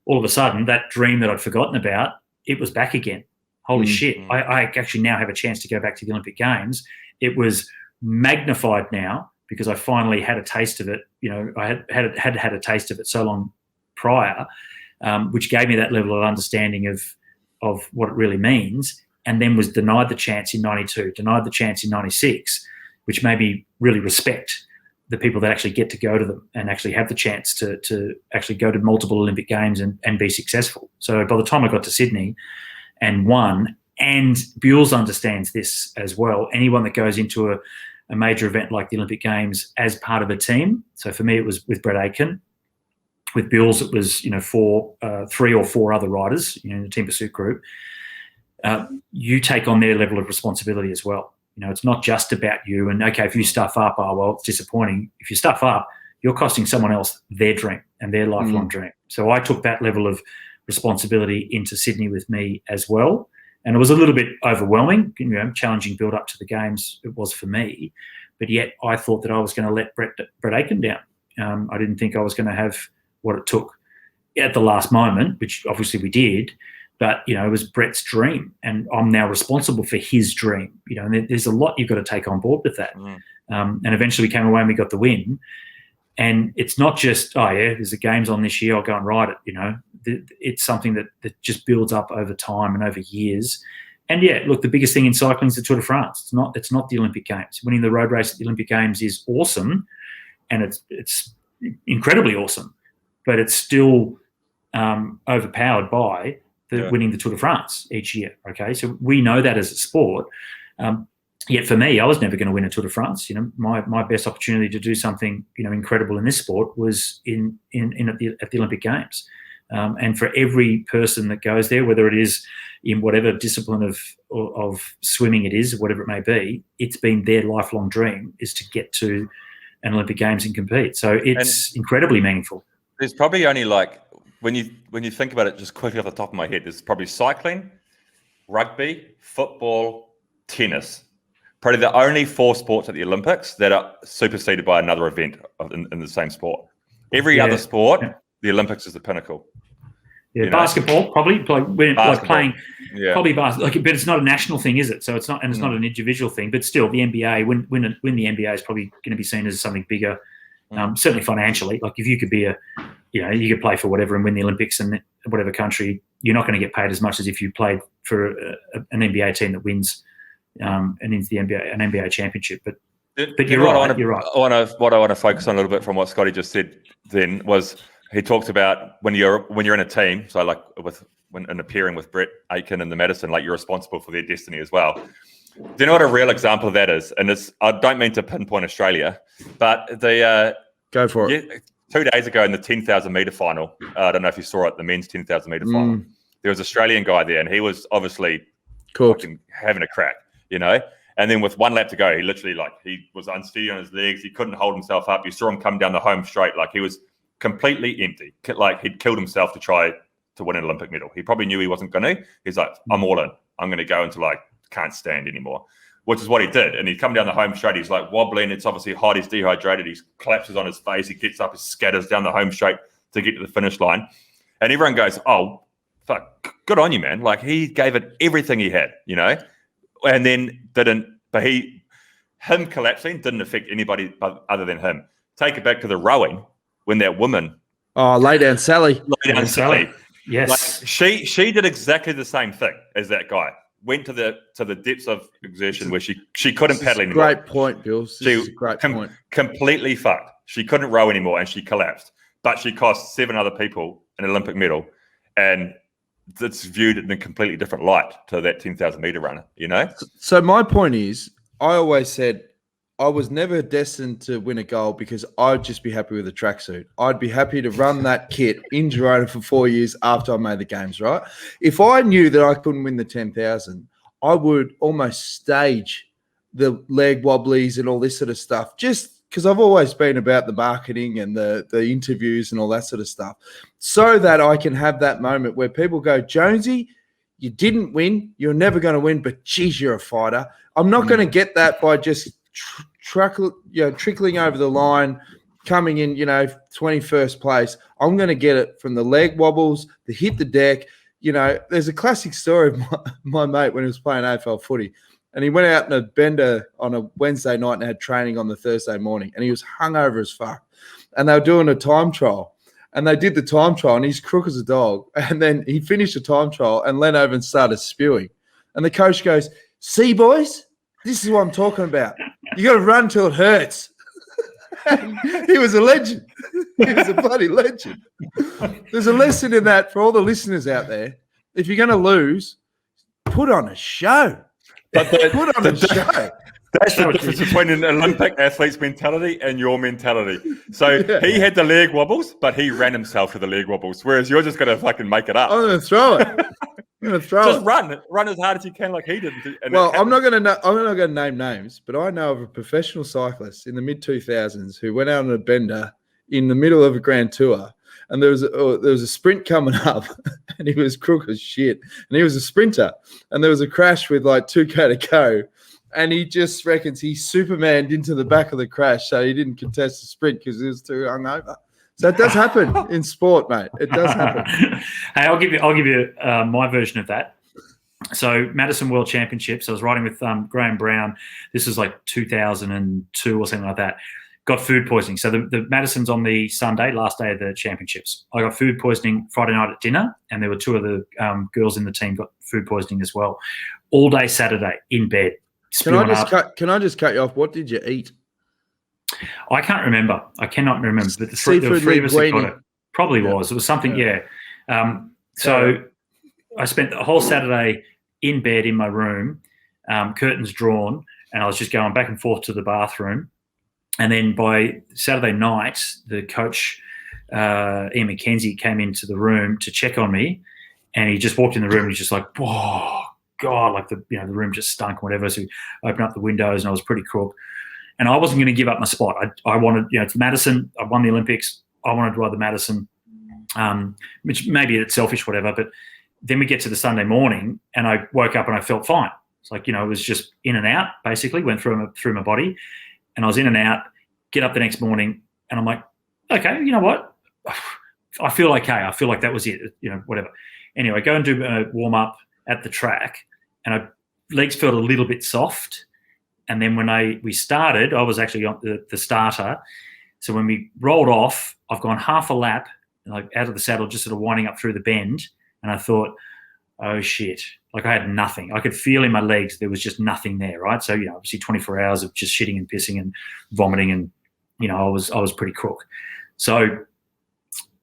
all of a sudden, that dream that I'd forgotten about, it was back again. Holy shit, I actually now have a chance to go back to the Olympic Games. It was magnified now because I finally had a taste of it. I had a taste of it so long prior, which gave me that level of understanding of what it really means, and then was denied the chance in 92, denied the chance in 96, which made me really respect the people that actually get to go to them and actually have the chance to actually go to multiple Olympic Games and be successful. So by the time I got to Sydney and won, and Bewls understands this as well, anyone that goes into a major event like the Olympic Games as part of a team. So for me, it was with Brett Aitken. With Bewls, it was, 3 or 4 other riders, in the team pursuit group. You take on their level of responsibility as well. It's not just about you. And okay, if you stuff up, it's disappointing. If you stuff up, you're costing someone else their dream and their lifelong dream. So I took that level of responsibility into Sydney with me as well. And it was a little bit overwhelming, challenging build up to the games it was for me. But yet I thought that I was going to let Brett Aitken down. I didn't think I was going to have what it took at the last moment, which obviously we did. But, it was Brett's dream, and I'm now responsible for his dream. And there's a lot you've got to take on board with that. And eventually we came away and we got the win. And it's not just, there's the games on this year, I'll go and ride it, It's something that just builds up over time and over years. And, look, the biggest thing in cycling is the Tour de France. It's not the Olympic Games. Winning the road race at the Olympic Games is awesome, and it's incredibly awesome. But it's still overpowered by winning the Tour de France each year. Okay, so we know that as a sport. Yet for me, I was never going to win a Tour de France. You know, my best opportunity to do something, you know, incredible in this sport was at the Olympic Games. And for every person that goes there, whether it is in whatever discipline of swimming it is, whatever it may be, it's been their lifelong dream is to get to an Olympic Games and compete. So it's incredibly meaningful. There's probably only like, when you think about it just quickly off the top of my head, there's probably cycling, rugby, football, tennis. Probably the only 4 sports at the Olympics that are superseded by another event in the same sport. Every other sport, the Olympics is the pinnacle. Yeah, basketball probably playing probably basketball, but it's not a national thing, is it? So it's not, and it's not an individual thing. But still, the NBA, win the NBA is probably going to be seen as something bigger, certainly financially. Like if you could be you could play for whatever and win the Olympics in whatever country, you're not going to get paid as much as if you played for an NBA team that wins and into the NBA championship. But you're right. You're right. What I want to focus on a little bit from what Scotty just said then was, he talked about when you're in a team, so like when appearing with Brett Aitken and the Madison, like you're responsible for their destiny as well. Do you know what a real example of that is? And I don't mean to pinpoint Australia, but go for it. 2 days ago in the 10,000 meter final, I don't know if you saw it, the men's 10,000 meter final. There was an Australian guy there, and he was obviously having a crack, you know. And then with 1 lap to go, he literally he was unsteady on his legs. He couldn't hold himself up. You saw him come down the home straight, like he was completely empty, like he'd killed himself to try to win an Olympic medal. He probably knew he wasn't going to. He's like, I'm all in. I'm going to go until I can't stand anymore, which is what he did. And he'd come down the home straight. He's like wobbling. It's obviously hot. He's dehydrated. He collapses on his face. He gets up, he scatters down the home straight to get to the finish line. And everyone goes, oh, fuck, good on you, man. Like he gave it everything he had, you know, and then him collapsing didn't affect anybody other than him. Take it back to the rowing. When that woman, lay down Sally, yes, like, she did exactly the same thing as that guy. Went to the depths of exertion where she couldn't paddle anymore. Great point, Bewls. This is a great point. Completely fucked. She couldn't row anymore, and she collapsed. But she cost 7 other people an Olympic medal, and it's viewed in a completely different light to that 10,000 meter runner. You know. So my point is, I always said, I was never destined to win a gold because I'd just be happy with a tracksuit. I'd be happy to run that kit in Girona for 4 years after I made the games, right? If I knew that I couldn't win the 10,000, I would almost stage the leg wobblies and all this sort of stuff, just because I've always been about the marketing and the interviews and all that sort of stuff, so that I can have that moment where people go, Jonesy, you didn't win. You're never going to win, but geez, you're a fighter. I'm not going to get that by just trickling over the line, coming in, 21st place. I'm going to get it from the leg wobbles, the hit the deck. There's a classic story of my mate when he was playing AFL footy, and he went out in a bender on a Wednesday night and had training on the Thursday morning, and he was hungover as fuck. And they were doing a time trial, and they did the time trial, and he's crook as a dog. And then he finished the time trial and leaned over and started spewing. And the coach goes, "See, boys, this is what I'm talking about. You got to run till it hurts." He was a legend. He was a bloody legend. There's a lesson in that for all the listeners out there. If you're going to lose, put on a show. But put on a show. That's the difference between an Olympic athlete's mentality and your mentality. So he had the leg wobbles, but he ran himself with the leg wobbles, whereas you're just going to fucking make it up. I'm going to throw it. Just run as hard as you can, like he did. I'm not going to name names, but I know of a professional cyclist in the mid 2000s who went out on a bender in the middle of a Grand Tour, and there was a sprint coming up, and he was crook as shit, and he was a sprinter, and there was a crash with like 2K to go, and he just reckons he Supermaned into the back of the crash, so he didn't contest the sprint because he was too hungover. So it does happen in sport, mate. It does happen. Hey, I'll give you my version of that. So Madison World Championships, I was riding with Graham Brown. This was like 2002 or something like that. Got food poisoning. So the Madison's on the Sunday, last day of the championships. I got food poisoning Friday night at dinner, and there were 2 of the girls in the team got food poisoning as well. All day Saturday in bed. Can I just cut you off? What did you eat? I can't remember. I cannot remember. But the 3 of us got it. Probably was. It was something, So I spent the whole Saturday in bed in my room, curtains drawn, and I was just going back and forth to the bathroom. And then by Saturday night, the coach, Ian McKenzie, came into the room to check on me, and he just walked in the room and he's just like, oh, God, like the room just stunk or whatever. So we opened up the windows and I was pretty crook. And I wasn't going to give up my spot. I wanted, it's Madison. I won the Olympics. I wanted to ride the Madison, which maybe it's selfish, whatever. But then we get to the Sunday morning and I woke up and I felt fine. It's like, it was just in and out, basically, went through my body. And I was in and out, get up the next morning and I'm like, okay, you know what? I feel okay. I feel like that was it, whatever. Anyway, go and do a warm-up at the track and legs felt a little bit soft. And then when we started, I was actually on the starter. So when we rolled off, I've gone half a lap, like out of the saddle, just sort of winding up through the bend. And I thought, oh shit, like I had nothing. I could feel in my legs there was just nothing there, right? So, obviously 24 hours of just shitting and pissing and vomiting and, I was pretty crook. So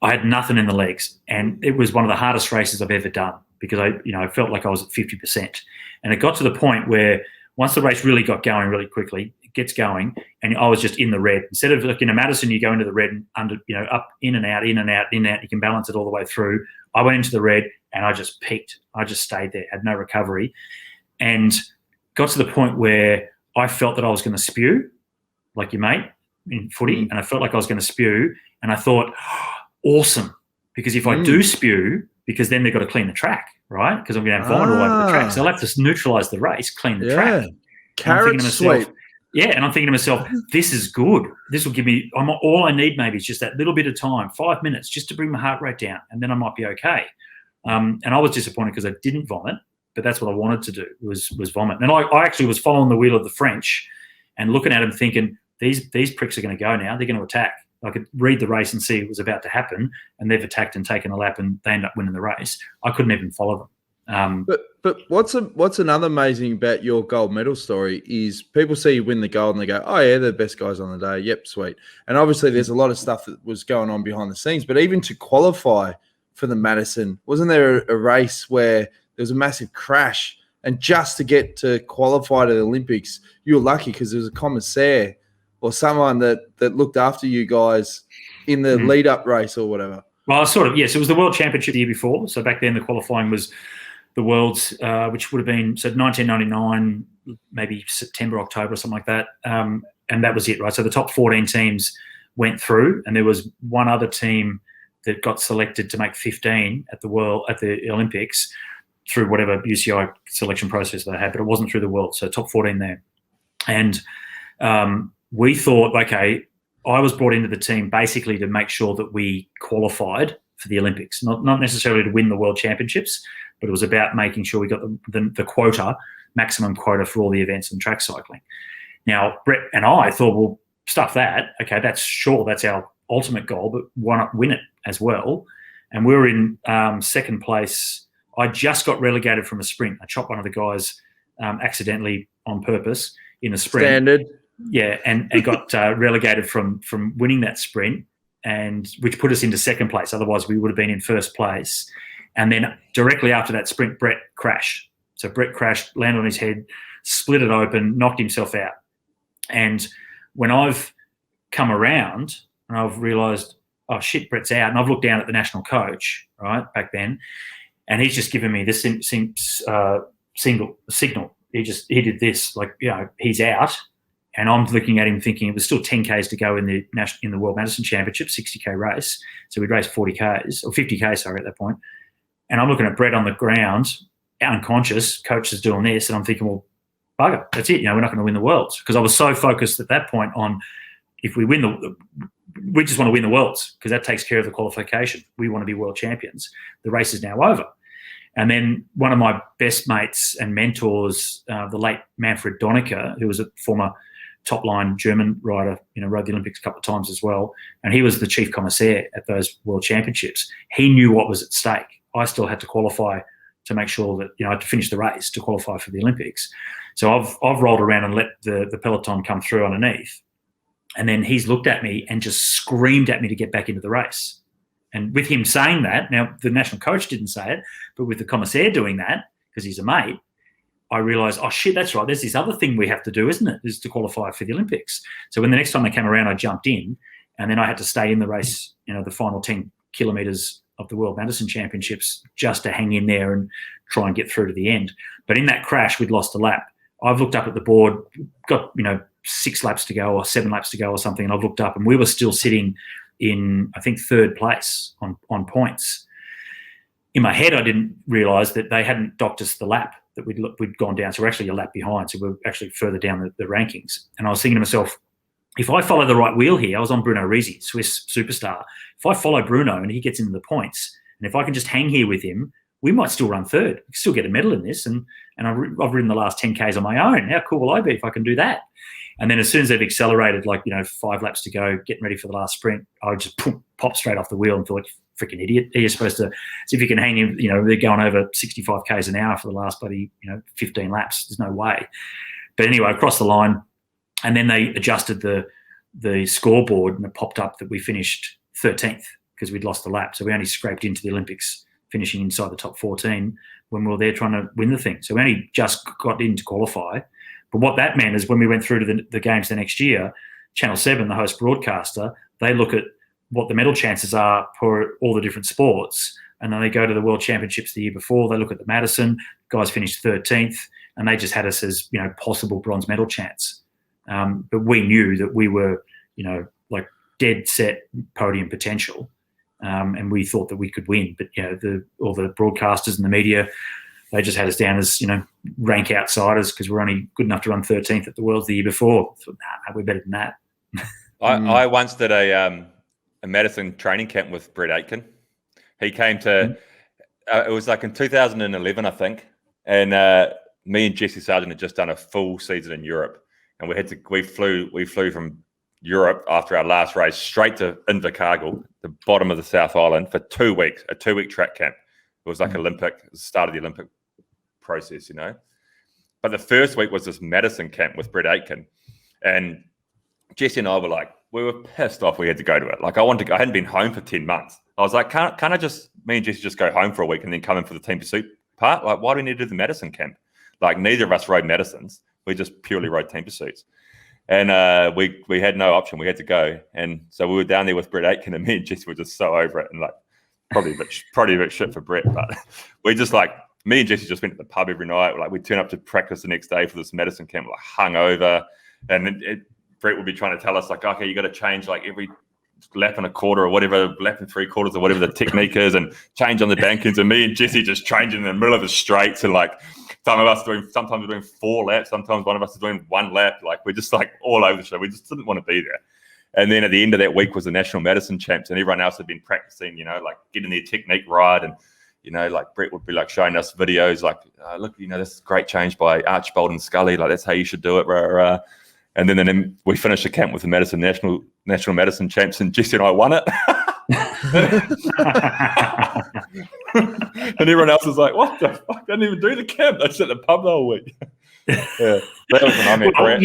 I had nothing in the legs. And it was one of the hardest races I've ever done because I felt like I was at 50%. And it got to the point where once the race really got going really quickly, it gets going, and I was just in the red. Instead of like in a Madison, you go into the red and under, up, in and out, in and out, in and out. You can balance it all the way through. I went into the red and I just peaked. I just stayed there, had no recovery, and got to the point where I felt that I was going to spew, like your mate in footy, and I felt like I was going to spew, and I thought, awesome, because if I do spew, because then they've got to clean the track, right? Because I'm going to have vomit all over the track. So I'll have to neutralise the race, clean the track. Carrot sweet. Yeah, and I'm thinking to myself, this is good. This will give me all I need maybe is just that little bit of time, 5 minutes, just to bring my heart rate down, and then I might be okay. And I was disappointed because I didn't vomit, but that's what I wanted to do was vomit. And I actually was following the wheel of the French and looking at them thinking, these pricks are going to go now. They're going to attack. I could read the race and see it was about to happen, and they've attacked and taken a lap, and they end up winning the race. I couldn't even follow them. But what's another amazing about your gold medal story is people see you win the gold and they go, oh yeah, they're the best guys on the day. Yep, sweet. And obviously there's a lot of stuff that was going on behind the scenes. But even to qualify for the Madison, wasn't there a race where there was a massive crash, and just to get to qualify to the Olympics, you were lucky because there was a commissaire or someone that looked after you guys in the lead-up race or whatever? Well, sort of, yes. It was the World Championship the year before. So back then the qualifying was the Worlds, which would have been, 1999, maybe September, October, or something like that. And that was it, right? So the top 14 teams went through, and there was one other team that got selected to make 15 at the Olympics through whatever UCI selection process they had, but it wasn't through the World. So top 14 there. And we thought, okay, I was brought into the team basically to make sure that we qualified for the Olympics, not necessarily to win the World Championships, but it was about making sure we got the quota, maximum quota for all the events in track cycling. Now, Brett and I thought, well, stuff that. Okay, that's our ultimate goal, but why not win it as well? And we were in second place. I just got relegated from a sprint. I chopped one of the guys accidentally on purpose in a sprint. Standard. Yeah, and got relegated from winning that sprint, and which put us into second place. Otherwise, we would have been in first place. And then directly after that sprint, Brett crashed. So Brett crashed, landed on his head, split it open, knocked himself out. And when I've come around and I've realised, oh shit, Brett's out, and I've looked down at the national coach, right, back then, and he's just given me this signal. He did this, like, he's out. And I'm looking at him thinking it was still 10 Ks to go in the World Madison Championship, 60K race. So we'd raced 40 Ks or 50 Ks, sorry, at that point. And I'm looking at Brett on the ground, unconscious. Coach is doing this, and I'm thinking, well, bugger, that's it. We're not going to win the Worlds, because I was so focused at that point on if we win we just want to win the Worlds, because that takes care of the qualification. We want to be world champions. The race is now over. And then one of my best mates and mentors, the late Manfred Donnecker, who was a former top-line German rider, rode the Olympics a couple of times as well, and he was the chief commissaire at those World Championships. He knew what was at stake. I still had to qualify to make sure that, I had to finish the race to qualify for the Olympics. So I've rolled around and let the peloton come through underneath, and then he's looked at me and just screamed at me to get back into the race. And with him saying that, now the national coach didn't say it, but with the commissaire doing that, because he's a mate, I realised, oh shit, that's right. There's this other thing we have to do, isn't it? Is to qualify for the Olympics. So when the next time they came around, I jumped in, and then I had to stay in the race, the final 10 kilometres of the World Madison Championships just to hang in there and try and get through to the end. But in that crash, we'd lost a lap. I've looked up at the board, got 6 laps to go or 7 laps to go or something, and I've looked up and we were still sitting in, I think, 3rd place on points. In my head, I didn't realise that they hadn't docked us the lap that we'd gone down. So we're actually a lap behind. So we're actually further down the rankings. And I was thinking to myself, if I follow the right wheel here, I was on Bruno Risi, Swiss superstar. If I follow Bruno and he gets into the points, and if I can just hang here with him, we might still run 3rd. We can still get a medal in this. And I've ridden the last 10 Ks on my own. How cool will I be if I can do that? And then as soon as they've accelerated, 5 laps to go, getting ready for the last sprint, I would just pop straight off the wheel and thought, freaking idiot. You're supposed to see if you can hang him. They're going over 65 Ks an hour for the last 15 laps. There's no way. But anyway, across the line, and then they adjusted the scoreboard, and it popped up that we finished 13th because we'd lost the lap. So we only scraped into the Olympics, finishing inside the top 14 when we were there trying to win the thing. So we only just got in to qualify. But what that meant is when we went through to the games the next year, Channel 7, the host broadcaster, they look at what the medal chances are for all the different sports. And then they go to the World Championships the year before. They look at the Madison. Guys finished 13th, and they just had us as, possible bronze medal chance. But we knew that we were, dead set podium potential. And we thought that we could win. But, all the broadcasters and the media, they just had us down as, rank outsiders because we're only good enough to run 13th at the Worlds the year before. So, we're better than that. I once did a Madison training camp with Brett Aitken. He came to, it was in 2011, I think. And me and Jesse Sargent had just done a full season in Europe. And we flew from Europe after our last race straight to Invercargill, the bottom of the South Island, for 2 weeks, a 2-week track camp. It was the start of the Olympic process, But the first week was this Madison camp with Brett Aitken. And Jesse and I we were pissed off we had to go to it. I hadn't been home for 10 months. I was like, can't I me and Jesse just go home for a week and then come in for the team pursuit part? Why do we need to do the Madison camp? Neither of us rode Madisons. We just purely rode team pursuits. And we had no option. We had to go. And so we were down there with Brett Aitken, and me and Jesse were just so over it, and probably a bit shit for Brett. But we just me and Jesse just went to the pub every night. We'd turn up to practice the next day for this Madison camp, hungover. And Brett would be trying to tell us, okay, you got to change every lap and a quarter or whatever, lap and 3/4 or whatever the technique is, and change on the bankings. And me and Jesse just changing in the middle of the straights, and sometimes we're doing 4 laps, sometimes one of us is doing 1 lap. We're just all over the show. We just didn't want to be there. And then at the end of that week was the National Madison Champs, and everyone else had been practicing, getting their technique right. And, Brett would be showing us videos, look, this is great change by Archibald and Scully. That's how you should do it. Rah, rah. And then we finished the camp with the National Madison Champs, and Jesse and I won it. And everyone else was like, what the fuck? I didn't even do the camp. They sit at the pub the whole week. Yeah, that was when I met Brett.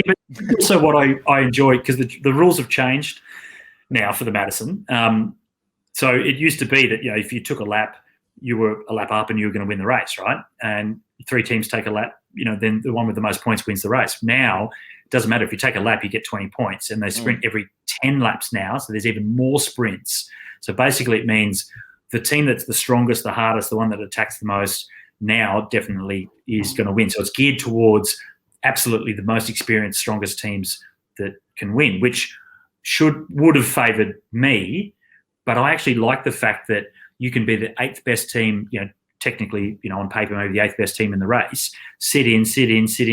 Also, what I enjoyed, because the rules have changed now for the Madison. So it used to be that, if you took a lap, you were a lap up and you were going to win the race, right? And 3 teams take a lap, then the one with the most points wins the race. Now, it doesn't matter. If you take a lap, you get 20 points, and they sprint every 10 laps now. So there's even more sprints. So basically it means the team that's the strongest, the hardest, the one that attacks the most now definitely is going to win. So it's geared towards absolutely the most experienced, strongest teams that can win, which would have favoured me. But I actually like the fact that you can be the 8th best team, technically, on paper, maybe the 8th best team in the race, sit in,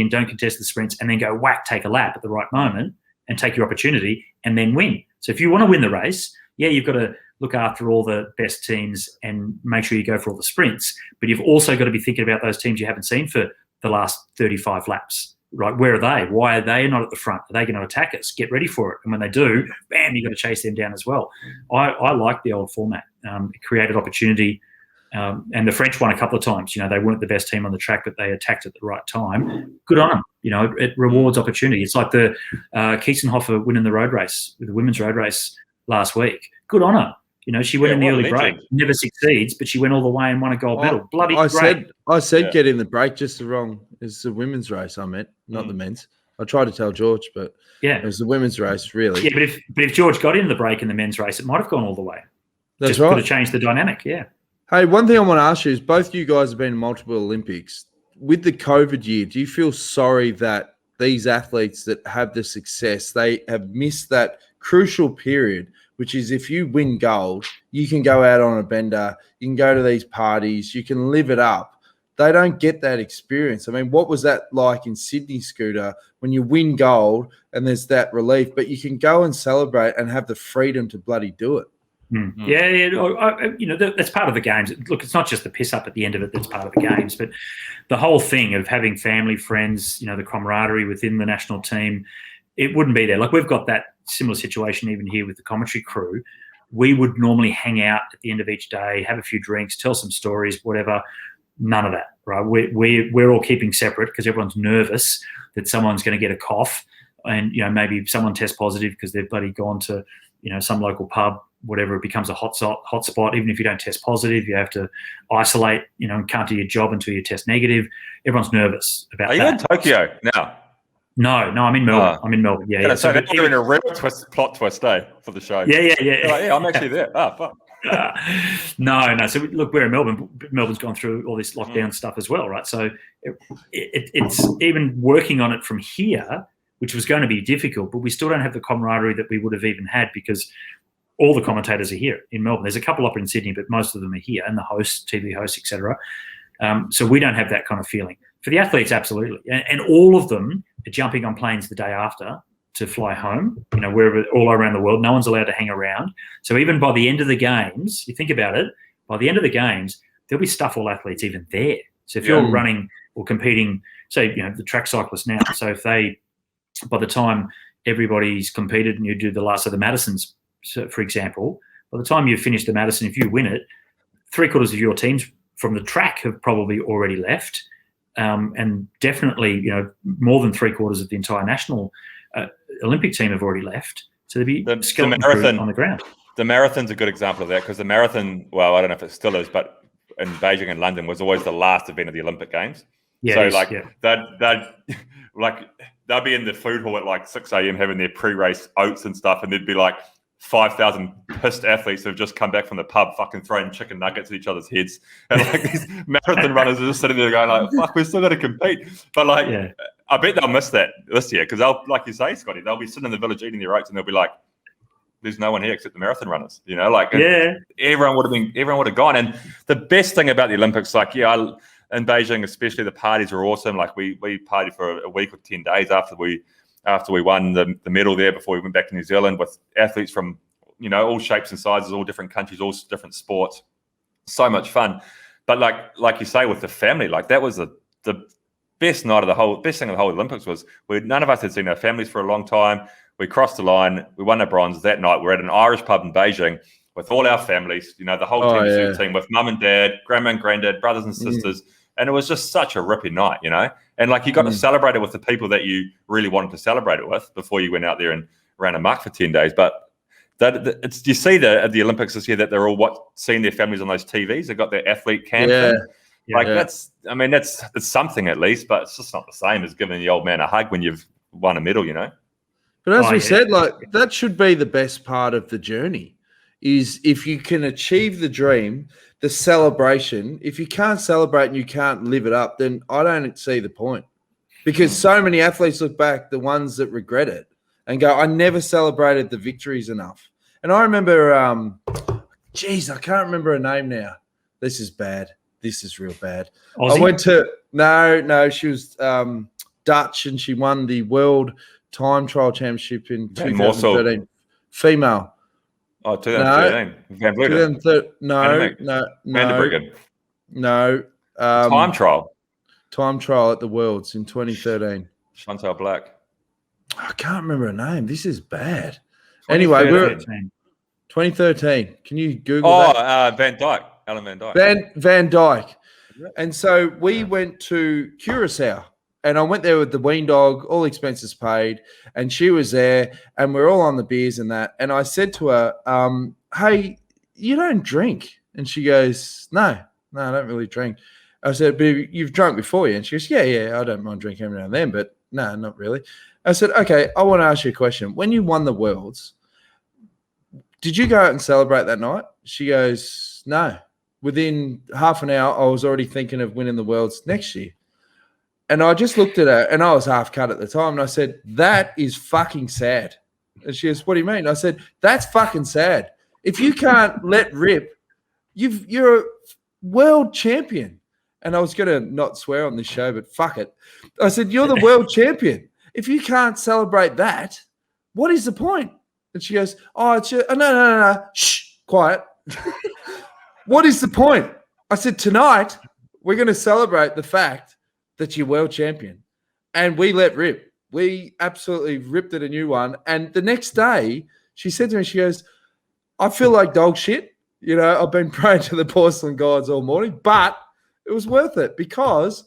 don't contest the sprints, and then go whack, take a lap at the right moment and take your opportunity and then win. So if you want to win the race, you've got to look after all the best teams and make sure you go for all the sprints. But you've also got to be thinking about those teams you haven't seen for the last 35 laps, right? Where are they? Why are they not at the front? Are they going to attack us? Get ready for it. And when they do, bam, you've got to chase them down as well. I like the old format. It created opportunity. And the French won a couple of times. They weren't the best team on the track, but they attacked at the right time. Good on them. It rewards opportunity. It's like the Kiesenhofer winning the road race, the women's road race last week. Good on her. You know, she went in the early break, never succeeds, but she went all the way and won a gold medal. Bloody great. I said get in the break, just the wrong. It's the women's race I meant, not the men's. I tried to tell George, but it was the women's race, really. Yeah, but if George got in the break in the men's race, it might have gone all the way. That's just right. Could have changed the dynamic, yeah. Hey, one thing I want to ask you is both you guys have been in multiple Olympics. With the COVID year, do you feel sorry that these athletes that have the success, they have missed that crucial period, which is if you win gold, you can go out on a bender, you can go to these parties, you can live it up. They don't get that experience. I mean, what was that like in Sydney, Scooter, when you win gold and there's that relief, but you can go and celebrate and have the freedom to bloody do it? Yeah, you know, that's part of the games. Look, it's not just the piss up at the end of it that's part of the games, but the whole thing of having family, friends, you know, the camaraderie within the national team, it wouldn't be there. Like, we've got that similar situation even here with the commentary crew. We would normally hang out at the end of each day, have a few drinks, tell some stories, whatever. None of that, right? We're all keeping separate because everyone's nervous that someone's going to get a cough, and, you know, maybe someone tests positive because they've bloody gone to, you know, some local pub, whatever. It becomes a hot spot. Even if you don't test positive, you have to isolate, you know, and can't do your job until you test negative. Everyone's nervous about that. Are you in Tokyo now? No, I'm in Melbourne. I'm in Melbourne. Yeah. So they're in a real plot twist, for the show. Yeah. Yeah, I'm actually there. Fuck. No. So look, we're in Melbourne. Melbourne's gone through all this lockdown stuff as well, right? So it's even working on it from here, which was going to be difficult, but we still don't have the camaraderie that we would have even had because all the commentators are here in Melbourne. There's a couple up in Sydney, but most of them are here, and the hosts, TV hosts, etc. So we don't have that kind of feeling. For the athletes, absolutely. And all of them are jumping on planes the day after to fly home, you know, wherever, all around the world. No one's allowed to hang around. So even by the end of the games, you think about it, by the end of the games, there'll be stuff all athletes even there. So if you're running or competing, say, you know, the track cyclists now, so if they, by the time everybody's competed and you do the last of the Madisons, so for example, by the time you've finished the Madison, if you win it, 3/4 of your teams from the track have probably already left. And definitely, you know, more than 3/4 of the entire national Olympic team have already left. So there'd be skeleton crew on the ground. The marathon's a good example of that because the marathon, well, I don't know if it still is, but in Beijing and London was always the last event of the Olympic Games. Yeah, so they'd be in the food hall at like 6 a.m. having their pre-race oats and stuff, and there'd be like 5,000 pissed athletes who've just come back from the pub fucking throwing chicken nuggets at each other's heads. And like these marathon runners are just sitting there going like, fuck, we're still got to compete. But like, I bet they'll miss that this year because they'll, like you say, Scotty, they'll be sitting in the village eating their oats and they'll be like, there's no one here except the marathon runners, you know, like everyone would have gone. And the best thing about the Olympics, like, in Beijing, especially the parties were awesome. Like we partied for a week or 10 days after we won the medal there before we went back to New Zealand with athletes from, you know, all shapes and sizes, all different countries, all different sports. So much fun. But like you say, with the family, like that was the best thing of the whole Olympics was none of us had seen our families for a long time. We crossed the line. We won a bronze that night. We're at an Irish pub in Beijing with all our families, you know, the whole team with mum and dad, grandma and granddad, brothers and sisters. And it was just such a ripping night, you know? And like you got to celebrate it with the people that you really wanted to celebrate it with before you went out there and ran amok for 10 days. But do you see at the Olympics this year that they're all seeing their families on those TVs? They've got their athlete cam. It's something at least, but it's just not the same as giving the old man a hug when you've won a medal, you know? But as we said, like that should be the best part of the journey is if you can achieve the dream, the celebration. If you can't celebrate and you can't live it up, then I don't see the point. Because so many athletes look back, the ones that regret it, and go, I never celebrated the victories enough. And I remember, I can't remember her name now. This is bad. This is real bad. Aussie? I went to, no, she was Dutch and she won the World Time Trial Championship in 2013. Female. Oh, 2013. Van Vleuten. No. Van der Breggen. No. Time trial at the Worlds in 2013. Chantal Black. I can't remember her name. This is bad. Anyway, we're 2013. Can you Google that? Van Dyke. Alan Van Dyke. Van Dyke. And so we went to Curacao. And I went there with the wean dog, all expenses paid, and she was there, and we're all on the beers and that. And I said to her, hey, you don't drink. And she goes, no, I don't really drink. I said, but you've drunk before, yeah? And she goes, yeah, I don't mind drinking every now and then, but no, not really. I said, okay, I want to ask you a question. When you won the Worlds, did you go out and celebrate that night? She goes, no. Within half an hour, I was already thinking of winning the Worlds next year. And I just looked at her, and I was half cut at the time, and I said, that is fucking sad. And she goes, what do you mean? I said, that's fucking sad. If you can't let rip, you're a world champion. And I was going to not swear on this show, but fuck it. I said, you're the world champion. If you can't celebrate that, what is the point? And she goes, no. Shh, quiet. What is the point? I said, tonight, we're going to celebrate the fact that you're world champion. And we let rip. We absolutely ripped it a new one. And the next day, she said to me, she goes, I feel like dog shit. You know, I've been praying to the porcelain gods all morning, but it was worth it because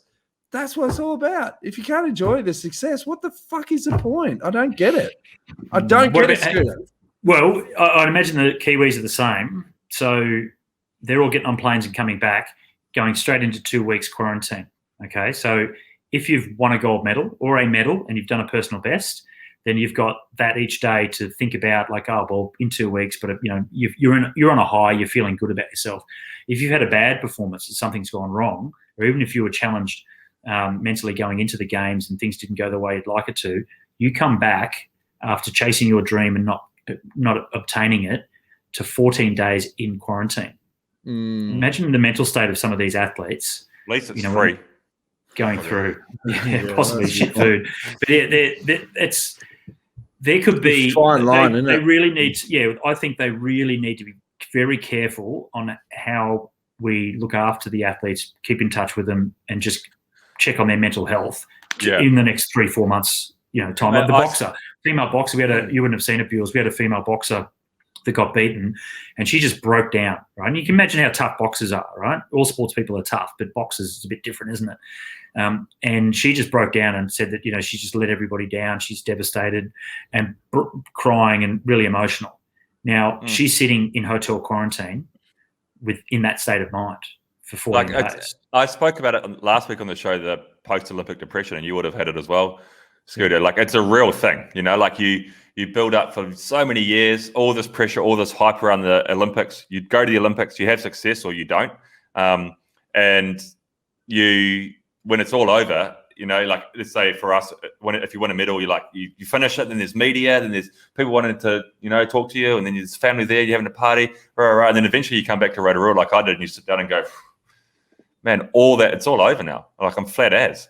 that's what it's all about. If you can't enjoy the success, what the fuck is the point? I don't get it. I don't get it, Scooter. Well, I'd imagine the Kiwis are the same. So they're all getting on planes and coming back, going straight into 2 weeks quarantine. Okay, so if you've won a gold medal or a medal and you've done a personal best, then you've got that each day to think about, like, oh, well, in 2 weeks, but you know, you're on a high, you're feeling good about yourself. If you've had a bad performance, something's gone wrong, or even if you were challenged mentally going into the games and things didn't go the way you'd like it to, you come back after chasing your dream and not obtaining it to 14 days in quarantine. Imagine the mental state of some of these athletes. At least it's free. Going through, possibly shit food, but there could be fine line, isn't they it? really need to, I think they really need to be very careful on how we look after the athletes, keep in touch with them, and just check on their mental health in the next 3-4 months. Time. Like the female boxer, you wouldn't have seen it, Bewls. We had a female boxer that got beaten, and she just broke down, right? And you can imagine how tough boxers are, right? All sports people are tough, but boxers is a bit different, isn't it? And she just broke down and said that, she just let everybody down. She's devastated and crying and really emotional. Now, she's sitting in hotel quarantine in that state of mind for 14 days. I spoke about it last week on the show, the post-Olympic depression, and you would have had it as well, Scooter. Like, it's a real thing, like you build up for so many years, all this pressure, all this hype around the Olympics. You go to the Olympics, you have success or you don't. And when it's all over, like, let's say for us, if you win a medal, you finish it, then there's media, then there's people wanting to, talk to you, and then there's family there, you're having a party, and then eventually you come back to Rotorua like I did, and you sit down and go, man, all that, it's all over now. Like, I'm flat as,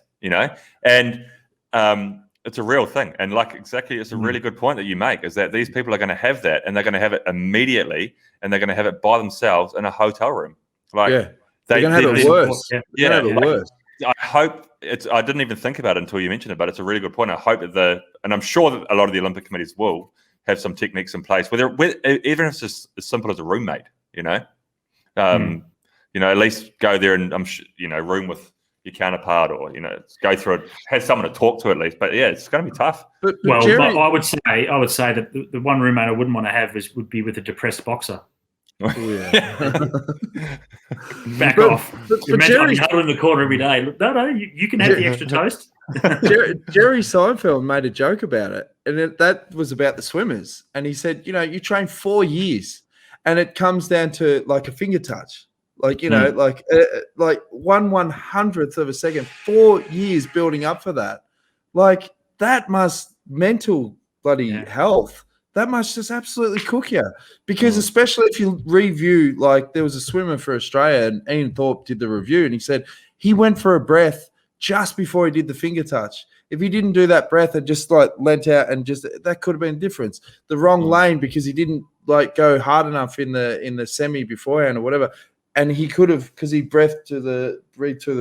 and it's a real thing. And it's a really good point that you make, is that these people are going to have that, and they're going to have it immediately, and they're going to have it by themselves in a hotel room. They're going to have it worse. Worse. I hope I didn't even think about it until you mentioned it, but it's a really good point. I hope that and I'm sure that a lot of the Olympic committees will have some techniques in place, even if it's just as simple as a roommate, at least go there and room with your counterpart, or go through it, have someone to talk to at least. But yeah, it's going to be tough. But Jerry, I would say that the one roommate I wouldn't want to have would be with a depressed boxer. Oh, yeah. Back off. Imagine I'm huddling in the corner every day. Look, no, you can have the extra toast. Jerry Seinfeld made a joke about it, and that was about the swimmers. And he said, you train 4 years, and it comes down to like a finger touch, like 1/100th of a second. 4 years building up for that, like that must mental bloody health. That must just absolutely cook you, because especially if you review, like there was a swimmer for Australia, and Ian Thorpe did the review, and he said he went for a breath just before he did the finger touch. If he didn't do that breath and just like leant out, and just that could have been a difference. The wrong lane, because he didn't go hard enough in the semi beforehand or whatever. And he could have, because he breathed to the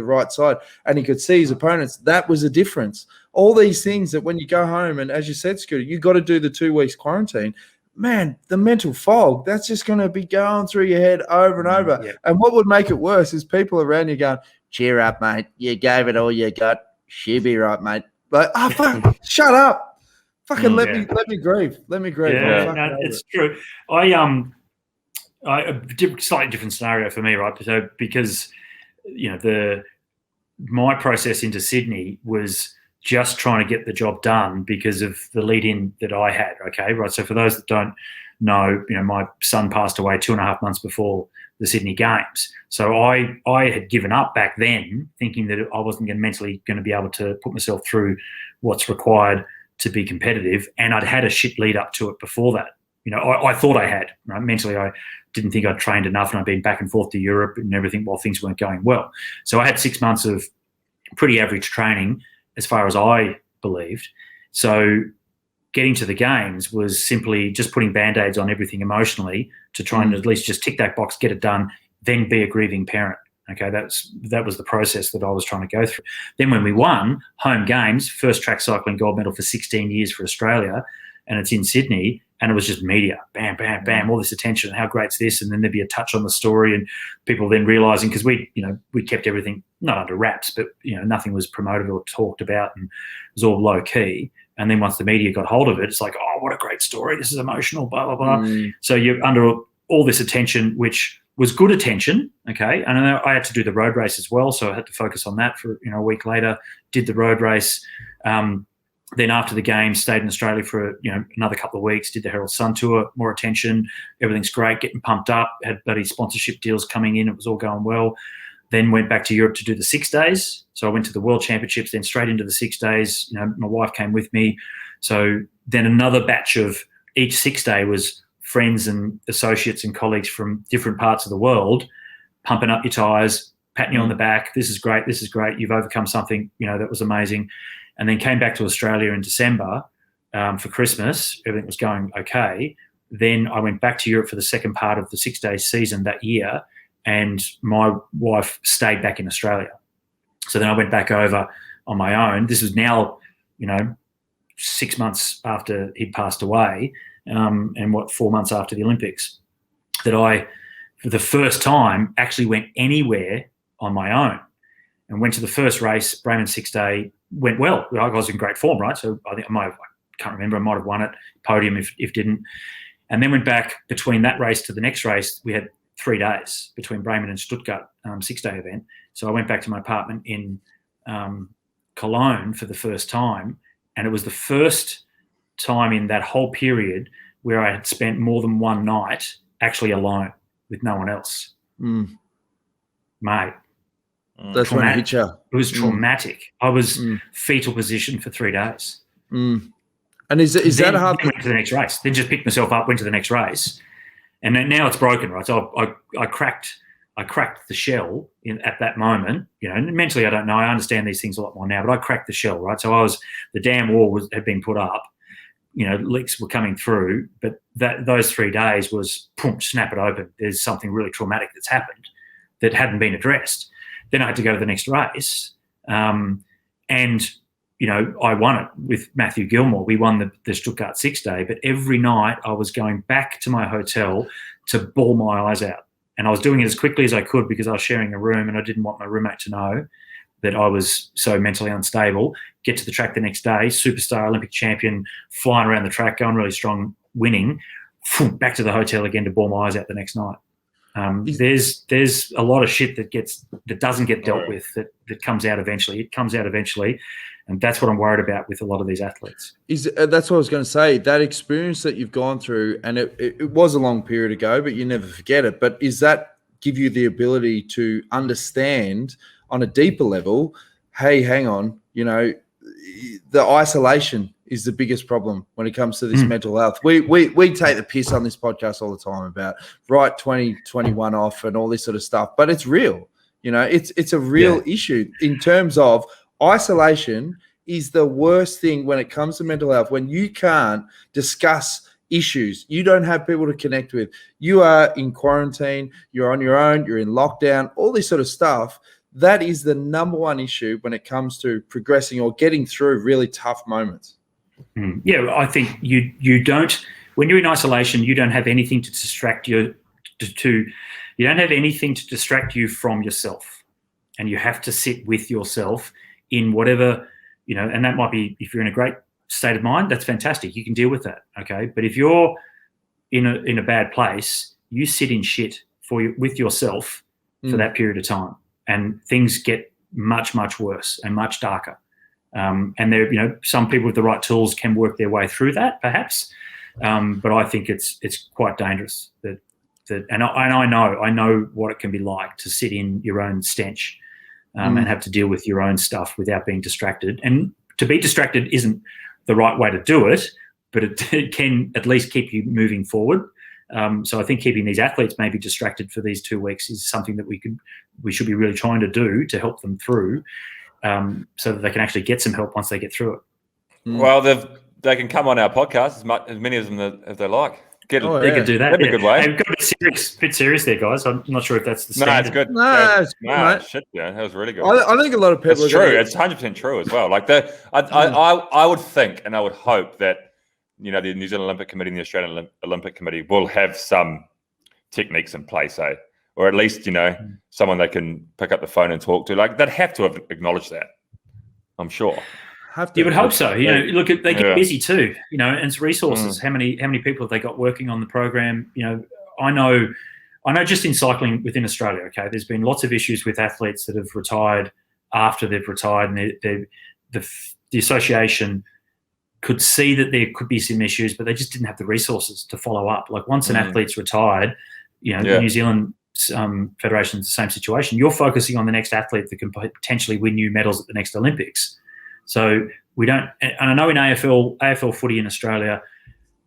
right side, and he could see his opponents. That was a difference. All these things that when you go home, and as you said, Scooter, you got to do the 2 weeks quarantine. Man, the mental fog, that's just going to be going through your head over and over. Yeah. And what would make it worse is people around you going, cheer up, mate. You gave it all you got. She'll be right, mate. Like, fuck, shut up. Fucking let me grieve. Let me grieve. Yeah, no, it's true. slightly different scenario for me, right? So because my process into Sydney was just trying to get the job done because of the lead-in that I had. Okay, right. So for those that don't know, my son passed away 2.5 months before the Sydney Games. So I had given up back then, thinking that I wasn't mentally going to be able to put myself through what's required to be competitive, and I'd had a shit lead up to it before that. I thought I had, right? Mentally, I didn't think I'd trained enough, and I'd been back and forth to Europe and everything while things weren't going well. So I had 6 months of pretty average training as far as I believed. So getting to the games was simply just putting Band-Aids on everything emotionally to try and at least just tick that box, get it done, then be a grieving parent. Okay, that was the process that I was trying to go through. Then when we won home games, first track cycling gold medal for 16 years for Australia, and it's in Sydney, and it was just media, bam, bam, bam, all this attention, how great's this, and then there'd be a touch on the story, and people then realising, because we kept everything not under wraps, but nothing was promoted or talked about, and it was all low key. And then once the media got hold of it, it's like, oh, what a great story, this is emotional, blah blah blah. So you're under all this attention, which was good attention, okay. And I had to do the road race as well, so I had to focus on that for a week later. Did the road race. Then after the game, stayed in Australia for another couple of weeks. Did the Herald Sun tour, more attention. Everything's great, getting pumped up. Had bloody sponsorship deals coming in. It was all going well. Then went back to Europe to do the 6 days. So I went to the World Championships, then straight into the 6 days. My wife came with me. So then another batch of each 6 day was friends and associates and colleagues from different parts of the world, pumping up your tyres, patting you on the back. This is great. This is great. You've overcome something, that was amazing. And then came back to Australia in December for Christmas. Everything was going okay. Then I went back to Europe for the second part of the 6 day season that year, and my wife stayed back in Australia. So then I went back over on my own. This was now, 6 months after he'd passed away, and 4 months after the Olympics, that I, for the first time, actually went anywhere on my own and went to the first race, Bremen 6 day, went well. I was in great form, right? So I think I can't remember, I might have won it, podium if didn't. And then went back between that race to the next race. We had 3 days between Bremen and Stuttgart, 6 day event. So I went back to my apartment in Cologne for the first time. And it was the first time in that whole period where I had spent more than one night actually alone with no one else. Mate. That's when it hit you. It was traumatic. I was fetal position for 3 days. And is that hard? Went to the next race. Then just picked myself up, went to the next race, and then now it's broken, right? So I cracked the shell at that moment. Mentally I don't know. I understand these things a lot more now, but I cracked the shell, right? So the dam wall had been put up. Leaks were coming through, but those 3 days was boom, snap it open. There's something really traumatic that's happened that hadn't been addressed. Then I had to go to the next race, and I won it with Matthew Gilmore. We won the Stuttgart 6 day, but every night I was going back to my hotel to bawl my eyes out. And I was doing it as quickly as I could because I was sharing a room and I didn't want my roommate to know that I was so mentally unstable. Get to the track the next day, superstar, Olympic champion, flying around the track, going really strong, winning, back to the hotel again to bawl my eyes out the next night. There's a lot of shit that doesn't get dealt with that comes out eventually. It comes out eventually. And that's what I'm worried about with a lot of these athletes. That's what I was going to say. That experience that you've gone through, and it was a long period ago, but you never forget it. But is that give you the ability to understand on a deeper level, hey, hang on, the isolation is the biggest problem when it comes to this mental health. We take the piss on this podcast all the time about write 2021 off and all this sort of stuff, but it's real. It's a real issue in terms of isolation is the worst thing when it comes to mental health. When you can't discuss issues, you don't have people to connect with. You are in quarantine, you're on your own, you're in lockdown, all this sort of stuff. That is the number one issue when it comes to progressing or getting through really tough moments. Yeah, I think you don't, when you're in isolation, you don't have anything to distract you. You don't have anything to distract you from yourself, and you have to sit with yourself in whatever, and that might be, if you're in a great state of mind, that's fantastic. You can deal with that, okay? But if you're in a bad place, you sit in shit with yourself for that period of time, and things get much, much worse and much darker. And there, some people with the right tools can work their way through that, perhaps. But I think it's quite dangerous. And I know what it can be like to sit in your own stench and have to deal with your own stuff without being distracted. And to be distracted isn't the right way to do it, but it can at least keep you moving forward. So I think keeping these athletes maybe distracted for these 2 weeks is something that we should be really trying to do to help them through, so that they can actually get some help once they get through it. Well, they can come on our podcast as many of them as they like. They could do that. That'd be a good way. Hey, we've got a bit serious there, guys. I'm not sure if that's the standard. No, it's good. No, it's good, mate. Shit, yeah, that was really good. I think a lot of people. It's true. It's 100% true as well. Like I would think and I would hope that the New Zealand Olympic Committee and the Australian Olympic Committee will have some techniques in place, or at least someone they can pick up the phone and talk to. Like they'd have to have acknowledged that. I'm sure. You would hope so. Look, they get busy too. And it's resources. How many people have they got working on the program? I know just in cycling within Australia. Okay, there's been lots of issues with athletes that have retired after they've retired, and the association could see that there could be some issues, but they just didn't have the resources to follow up. Like once an athlete's retired, the New Zealand Federation's the same situation. You're focusing on the next athlete that can potentially win new medals at the next Olympics. So we don't, and I know in AFL footy in Australia,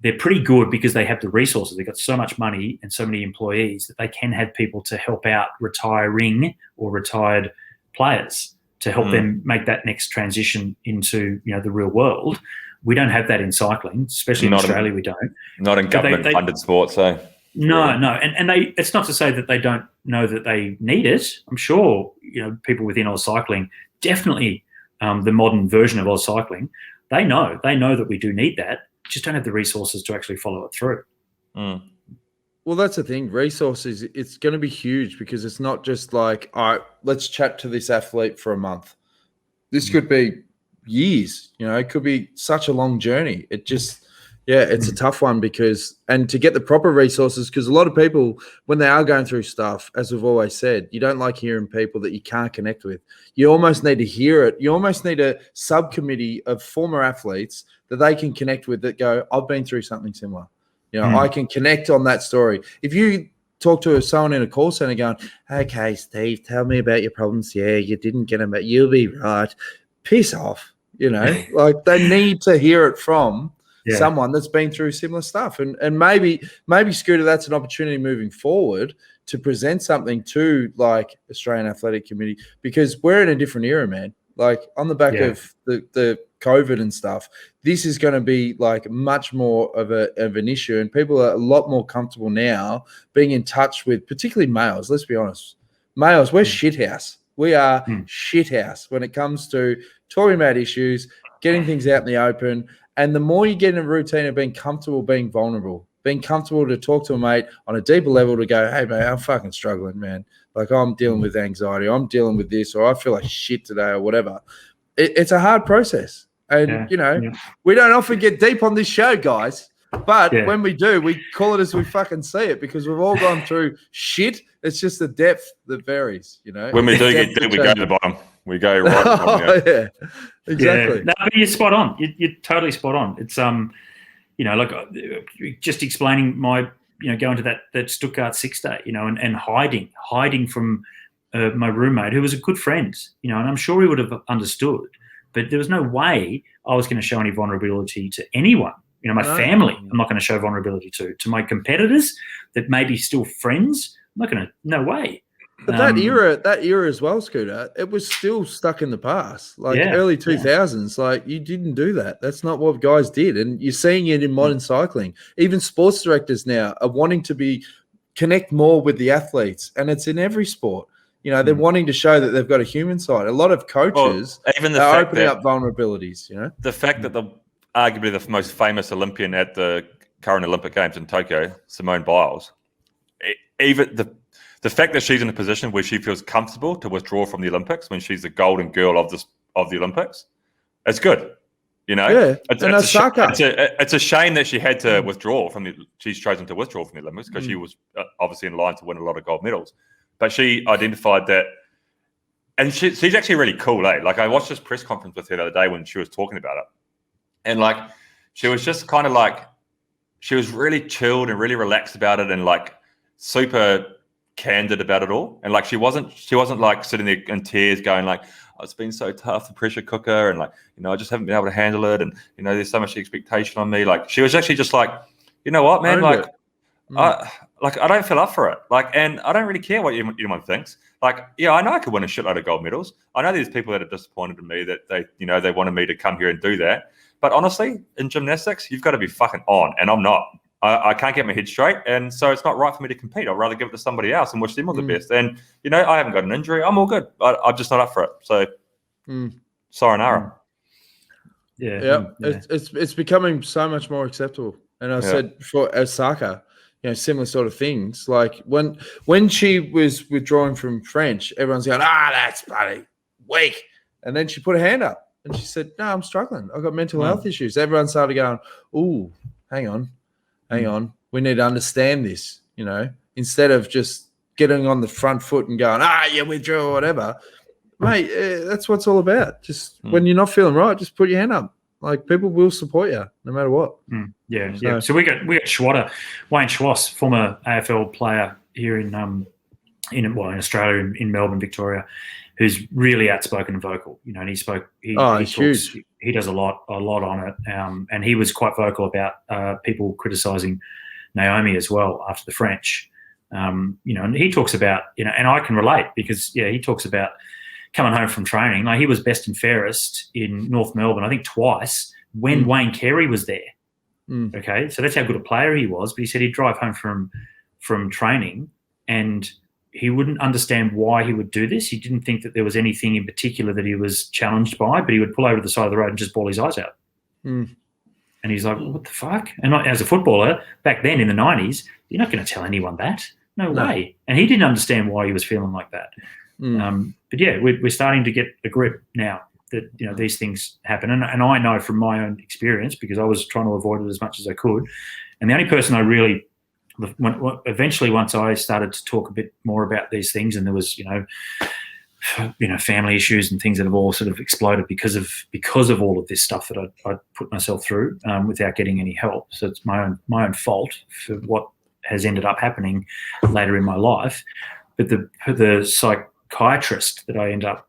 they're pretty good because they have the resources. They've got so much money and so many employees that they can have people to help out retiring or retired players to help them make that next transition into the real world. We don't have that in cycling, especially in Australia. We don't. Not in government-funded sports, so. No, and it's not to say that they don't know that they need it. I'm sure people within Oz Cycling definitely. The modern version of Oz Cycling, they know that we do need that. Just don't have the resources to actually follow it through. Well, that's the thing. Resources, it's going to be huge because it's not just like, all right, let's chat to this athlete for a month. This could be years. It could be such a long journey. It's a tough one and to get the proper resources, because a lot of people, when they are going through stuff, as we've always said, you don't like hearing people that you can't connect with. You almost need to hear it. You almost need a subcommittee of former athletes that they can connect with that go, I've been through something similar. I can connect on that story. If you talk to someone in a call center going, okay, Steve, tell me about your problems. Yeah, you didn't get them, but you'll be right. Piss off, like they need to hear it from someone that's been through similar stuff. And maybe Scooter, that's an opportunity moving forward to present something to like Australian Athletic Committee, because we're in a different era, man. Like on the back of the COVID and stuff, this is going to be like much more of an issue, and people are a lot more comfortable now being in touch with, particularly males. Let's be honest. Males, we're shithouse. We are shithouse when it comes to talking about issues, getting things out in the open. And the more you get in a routine of being comfortable, being vulnerable, being comfortable to talk to a mate on a deeper level to go, hey, mate, I'm fucking struggling, man. Like I'm dealing with anxiety. I'm dealing with this, or I feel like shit today or whatever. It's a hard process. And, we don't often get deep on this show, guys. But when we do, we call it as we fucking see it, because we've all gone through shit. It's just the depth that varies, When we do get deep, we go to the bottom. We go right. Yeah, exactly. Yeah. No, but you're spot on. You're totally spot on. It's like just explaining my going to that Stuttgart 6 day, and hiding from my roommate, who was a good friend, and I'm sure he would have understood, but there was no way I was going to show any vulnerability to anyone. My family, I'm not going to show vulnerability to my competitors that may be still friends. I'm not going to. No way. But that era as well, Scooter, it was still stuck in the past. Like early 2000s, like you didn't do that. That's not what guys did. And you're seeing it in modern cycling. Even sports directors now are wanting to connect more with the athletes. And it's in every sport. They're wanting to show that they've got a human side. A lot of coaches are opening up vulnerabilities, The fact that arguably the most famous Olympian at the current Olympic Games in Tokyo, Simone Biles, even the fact that she's in a position where she feels comfortable to withdraw from the Olympics when she's the golden girl of the Olympics, it's good. You know, Yeah, it's a shame that she had to withdraw from the. She's chosen to withdraw from the Olympics because she was obviously in line to win a lot of gold medals. But she identified that, and she's actually really cool, eh? Like I watched this press conference with her the other day when she was talking about it, and like she was just kind of like she was really chilled and really relaxed about it, and like super candid about it all. And like she wasn't like sitting there in tears, going like, "Oh, it's been so tough, the pressure cooker, and like I just haven't been able to handle it, and there's so much expectation on me." Like she was actually just like, you know what, man, like. I don't feel up for it. Like, and I don't really care what anyone thinks. Like, yeah, I know I could win a shitload of gold medals. I know there's people that are disappointed in me that they wanted me to come here and do that. But honestly, in gymnastics, you've got to be fucking on, and I'm not. I can't get my head straight, and so it's not right for me to compete. I'd rather give it to somebody else and wish them all the best. And I haven't got an injury. I'm all good. I'm just not up for it. So, sayonara. Yeah. It's becoming so much more acceptable. And I said for Osaka, similar sort of things. Like when she was withdrawing from French, everyone's going, that's bloody weak. And then she put her hand up and she said, no, I'm struggling. I've got mental health issues. Everyone started going, ooh, hang on. We need to understand this, instead of just getting on the front foot and going, you withdrew or whatever. Mate, that's what it's all about. Just when you're not feeling right, just put your hand up. Like people will support you no matter what. Yeah. So we got Schwatter, Wayne Schwass, former AFL player here in Australia, in Melbourne, Victoria, who's really outspoken and vocal. And he talks, huge. He does a lot on it. And he was quite vocal about people criticising Naomi as well after the French. And he talks about and I can relate because he talks about coming home from training. Like he was best and fairest in North Melbourne, I think twice, when Wayne Carey was there. Okay, so that's how good a player he was. But he said he'd drive home from training and he wouldn't understand why he would do this. He didn't think that there was anything in particular that he was challenged by, but he would pull over to the side of the road and just bawl his eyes out. And he's like, what the fuck? And as a footballer, back then in the 90s, you're not going to tell anyone that. No way. And he didn't understand why he was feeling like that. But yeah, we're starting to get a grip now that these things happen, and I know from my own experience because I was trying to avoid it as much as I could. And the only person I really, eventually, once I started to talk a bit more about these things, and there was family issues and things that have all sort of exploded because of all of this stuff that I put myself through without getting any help. So it's my own fault for what has ended up happening later in my life. But the psychiatrist that I end up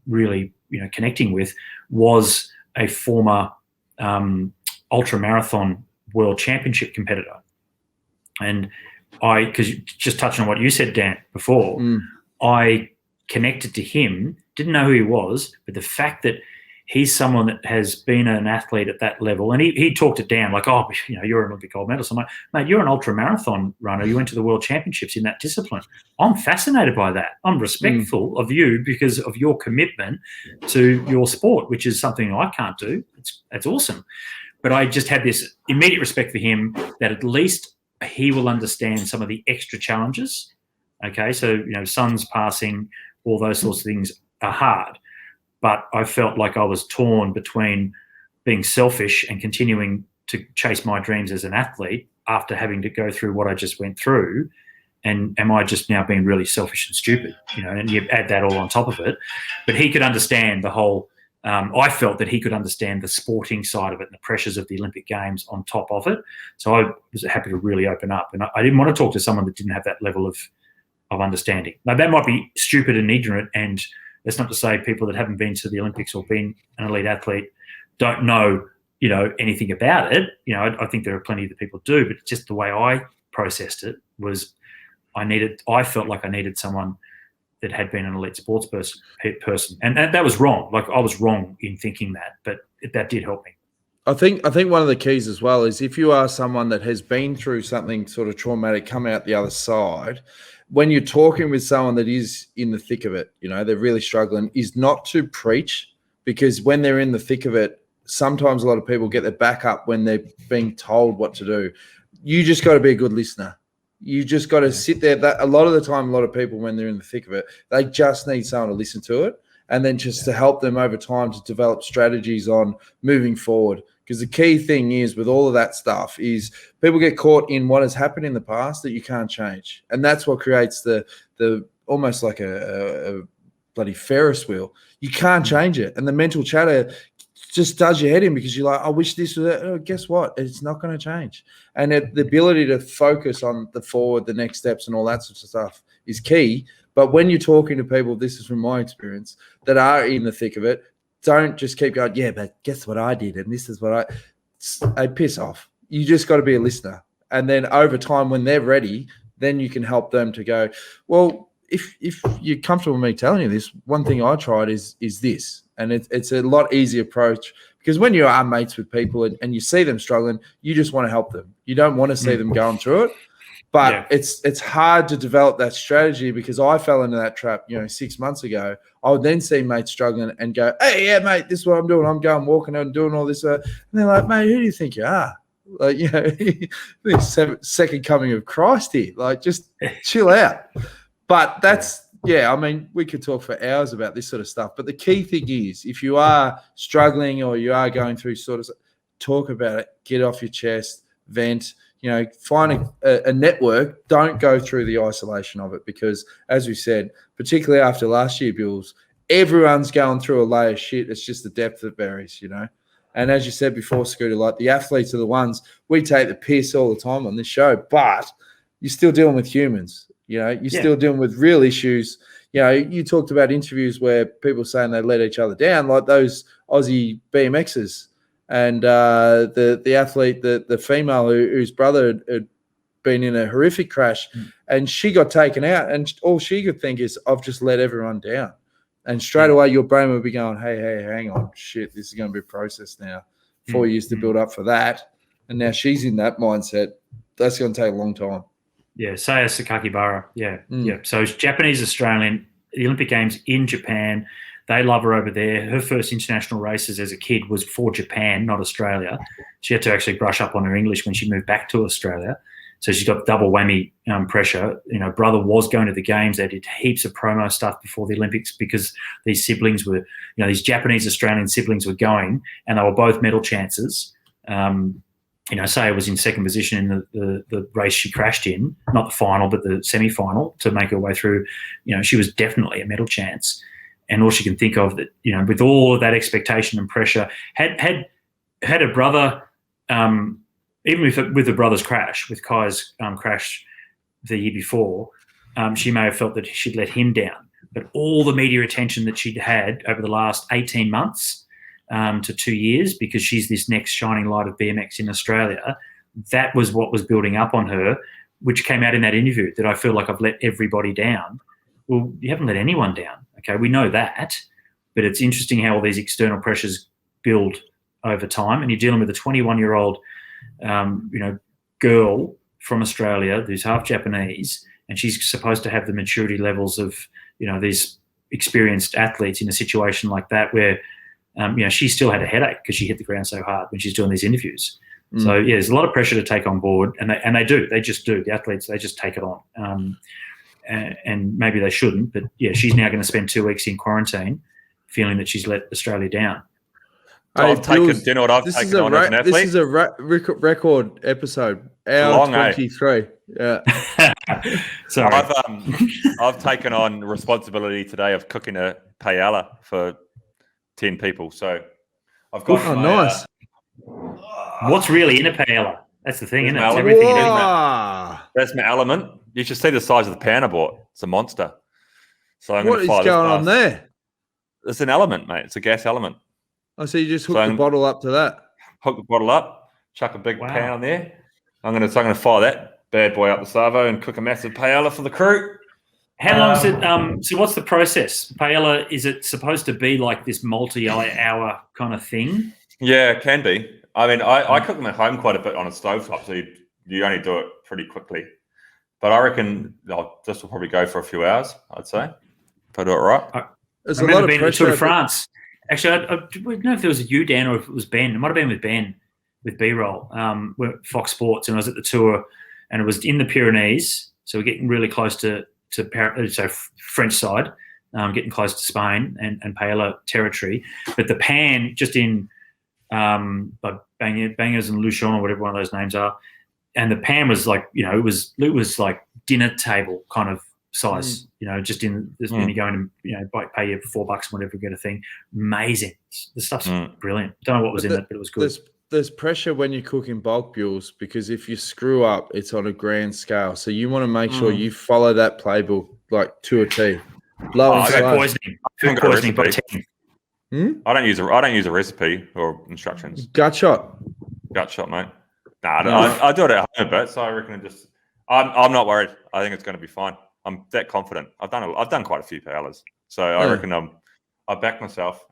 really connecting with was a former ultramarathon world championship competitor. And because just touching on what you said, Dan, before, I connected to him, didn't know who he was, but the fact that he's someone that has been an athlete at that level, and he talked it down like, you're an Olympic gold medalist. I'm like, mate, you're an ultra-marathon runner. You went to the world championships in that discipline. I'm fascinated by that. I'm respectful of you because of your commitment to your sport, which is something I can't do. It's awesome. But I just had this immediate respect for him that at least he will understand some of the extra challenges. Okay, so, sons passing, all those sorts of things are hard. But I felt like I was torn between being selfish and continuing to chase my dreams as an athlete after having to go through what I just went through. And am I just now being really selfish and stupid? And you add that all on top of it. But he could understand the whole I felt that he could understand the sporting side of it and the pressures of the Olympic Games on top of it. So I was happy to really open up. And I didn't want to talk to someone that didn't have that level of understanding. Now, that might be stupid and ignorant, and that's not to say people that haven't been to the Olympics or been an elite athlete don't know, anything about it. I think there are plenty of people do, but just the way I processed it was I felt like I needed someone that had been an elite sports person. And that was wrong. Like I was wrong in thinking that, but that did help me. I think one of the keys as well is if you are someone that has been through something sort of traumatic, come out the other side, when you're talking with someone that is in the thick of it, they're really struggling, is not to preach, because when they're in the thick of it, sometimes a lot of people get their back up when they're being told what to do. You just got to be a good listener. You just got to sit there. That a lot of the time, a lot of people, when they're in the thick of it, they just need someone to listen to it. and then just to help them over time to develop strategies on moving forward. Because the key thing is with all of that stuff is people get caught in what has happened in the past that you can't change. And that's what creates the almost like a bloody Ferris wheel. You can't change it. And the mental chatter just does your head in because you're like, I wish this was that. Oh, guess what? It's not going to change. And the ability to focus on the forward, the next steps and all that sort of stuff is key. But when you're talking to people, this is from my experience, that are in the thick of it, don't just keep going, yeah, but guess what I did? And this is what I piss off. You just got to be a listener. And then over time, when they're ready, then you can help them to go, well, if you're comfortable with me telling you this, one thing I tried is this. And it's a lot easier approach because when you are mates with people and you see them struggling, you just want to help them. You don't want to see them going through it. But it's hard to develop that strategy because I fell into that trap, 6 months ago. I would then see mates struggling and go, hey, yeah, mate, this is what I'm doing. I'm going walking out and doing all this. And they're like, mate, who do you think you are? Like, this second coming of Christ here. Like, just chill out. But that's, we could talk for hours about this sort of stuff. But the key thing is if you are struggling or you are going through sort of talk about it, get off your chest, vent. Find a network. Don't go through the isolation of it because, as we said, particularly after last year, Bewls, everyone's going through a layer of shit. It's just the depth that varies, And as you said before, Scooter, like the athletes are the ones we take the piss all the time on this show, but you're still dealing with humans. You're still dealing with real issues. You talked about interviews where people saying they let each other down, like those Aussie BMXers. And the athlete, the female whose brother had been in a horrific crash and she got taken out and all she could think is, I've just let everyone down. And straight away your brain would be going, hey, hang on, shit, this is going to be processed now. 4 years to build up for that. And now she's in that mindset. That's going to take a long time. Yeah, Saya Sakakibara. Yeah. So Japanese Australian, the Olympic Games in Japan. They love her over there. Her first international races as a kid was for Japan, not Australia. She had to actually brush up on her English when she moved back to Australia. So she's got double whammy pressure. Brother was going to the games. They did heaps of promo stuff before the Olympics because these siblings were, these Japanese Australian siblings were going and they were both medal chances. Saya was in second position in the race she crashed in, not the final, but the semi-final to make her way through. She was definitely a medal chance. And all she can think of that, with all of that expectation and pressure, had a brother, even with the brother's crash, with Kai's crash the year before, she may have felt that she'd let him down. But all the media attention that she'd had over the last 18 months to 2 years, because she's this next shining light of BMX in Australia, that was what was building up on her, which came out in that interview, that I feel like I've let everybody down. Well, you haven't let anyone down. Okay, we know that, but it's interesting how all these external pressures build over time, and you're dealing with a 21-year-old, girl from Australia who's half Japanese, and she's supposed to have the maturity levels of, these experienced athletes in a situation like that where, she still had a headache because she hit the ground so hard when she's doing these interviews. So there's a lot of pressure to take on board, and they just do. The athletes, they just take it on. And maybe they shouldn't, but she's now going to spend 2 weeks in quarantine feeling that she's let Australia down. I've taken on as an athlete. This is a record episode, hour 23. Yeah. Sorry. I've taken on responsibility today of cooking a paella for 10 people. So I've got nice. What's really in a paella? That's the thing, isn't it? It's everything in it. That's my element. You should see the size of the pan I bought. It's a monster. So I'm what is going on there? It's an element, mate. It's a gas element. Oh, so you just hook the bottle up to that? Hook the bottle up, chuck a big pan on there. I'm gonna fire that bad boy up the servo and cook a massive paella for the crew. How long is it? So what's the process? Paella, is it supposed to be like this multi-hour kind of thing? Yeah, it can be. I mean, I cook them at home quite a bit on a stovetop, so you only do it pretty quickly. But I reckon this will probably go for a few hours, I'd say, if I do it right. There's a lot of pressure. Tour de France. Actually, I don't know if there was you, Dan, or if it was Ben. It might have been with Ben, with B-Roll, Fox Sports, and I was at the tour, and it was in the Pyrenees, so we're getting really close to French side, getting close to Spain and Paella territory. But the pan, just in Bangers and Luchon or whatever one of those names are, and the pan was like, it was like dinner table kind of size, just in when you go in and pay you $4 or whatever, get a thing. Amazing. The stuff's brilliant. Don't know what was in it, but it was good. There's pressure when you cook in bulk, Bewls, because if you screw up, it's on a grand scale. So you want to make sure you follow that playbook like to a T. Food poisoning by 10. I don't use a recipe or instructions. Gut shot, mate. I do it at home a bit, so I reckon I'm not worried. I think it's going to be fine. I'm that confident. I've done quite a few paellas, so I reckon I back myself.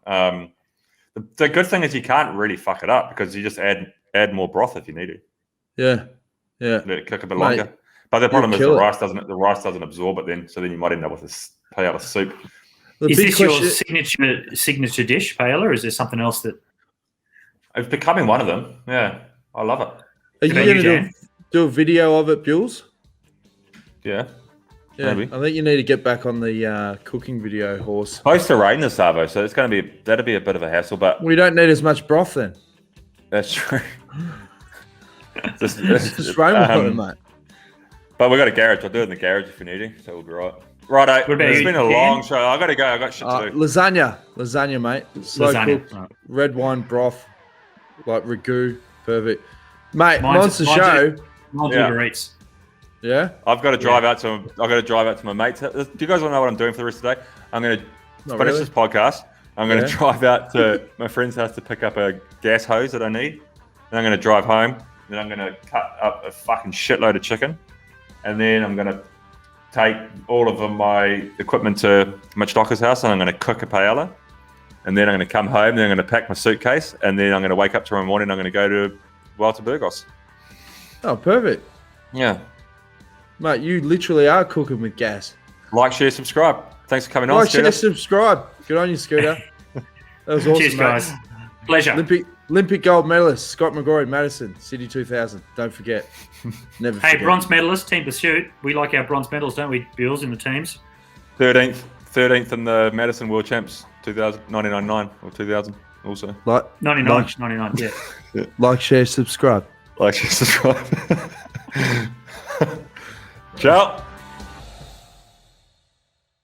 The good thing is you can't really fuck it up because you just add more broth if you need to. Yeah. Let it cook a bit longer. But the problem is the rice doesn't absorb it then, so then you might end up with this paella soup. Is this your signature dish, paella, or is there something else that? It's becoming one of them. Yeah, I love it. Are you going to do a video of it, Bewls? Yeah. Maybe. I think you need to get back on the cooking video horse. Supposed to rain this Savo, so that'll be a bit of a hassle, but we don't need as much broth then. That's true. just rain on it, mate. But we got a garage. I'll do it in the garage if you need to, so we'll be right. Righto. It's been a long show. I got to go. I got shit to do. Lasagna, mate. Slow cooked, red wine broth, like ragu, perfect, mate. Monster show. Uber Eats. Yeah, I've got to drive out to my mates. Do you guys want to know what I'm doing for the rest of the day? I'm going to finish this podcast. I'm going to drive out to my friend's house to pick up a gas hose that I need. Then I'm going to drive home. Then I'm going to cut up a fucking shitload of chicken, and then I'm going to take all of my equipment to Mitch Docker's house, and I'm going to cook a paella. And then I'm going to come home. Then I'm going to pack my suitcase, and then I'm going to wake up tomorrow morning. And I'm going to go to Walter Burgos. Oh, perfect. Yeah. Mate, you literally are cooking with gas. Like, share, subscribe. Thanks for coming on, Like, Scooter. share, subscribe. Good on you, Scooter. That was awesome, Cheers, guys. mate. Pleasure. Olympic gold medalist, Scott McGory, Madison, City 2000. Don't forget. Never forget. Hey, bronze medalist, Team Pursuit. We like our bronze medals, don't we, Bewls, in the teams? 13th in the Madison World Champs, 1999 or 2000 also. 99, yeah. Like, share, subscribe. Like, share, subscribe. Ciao.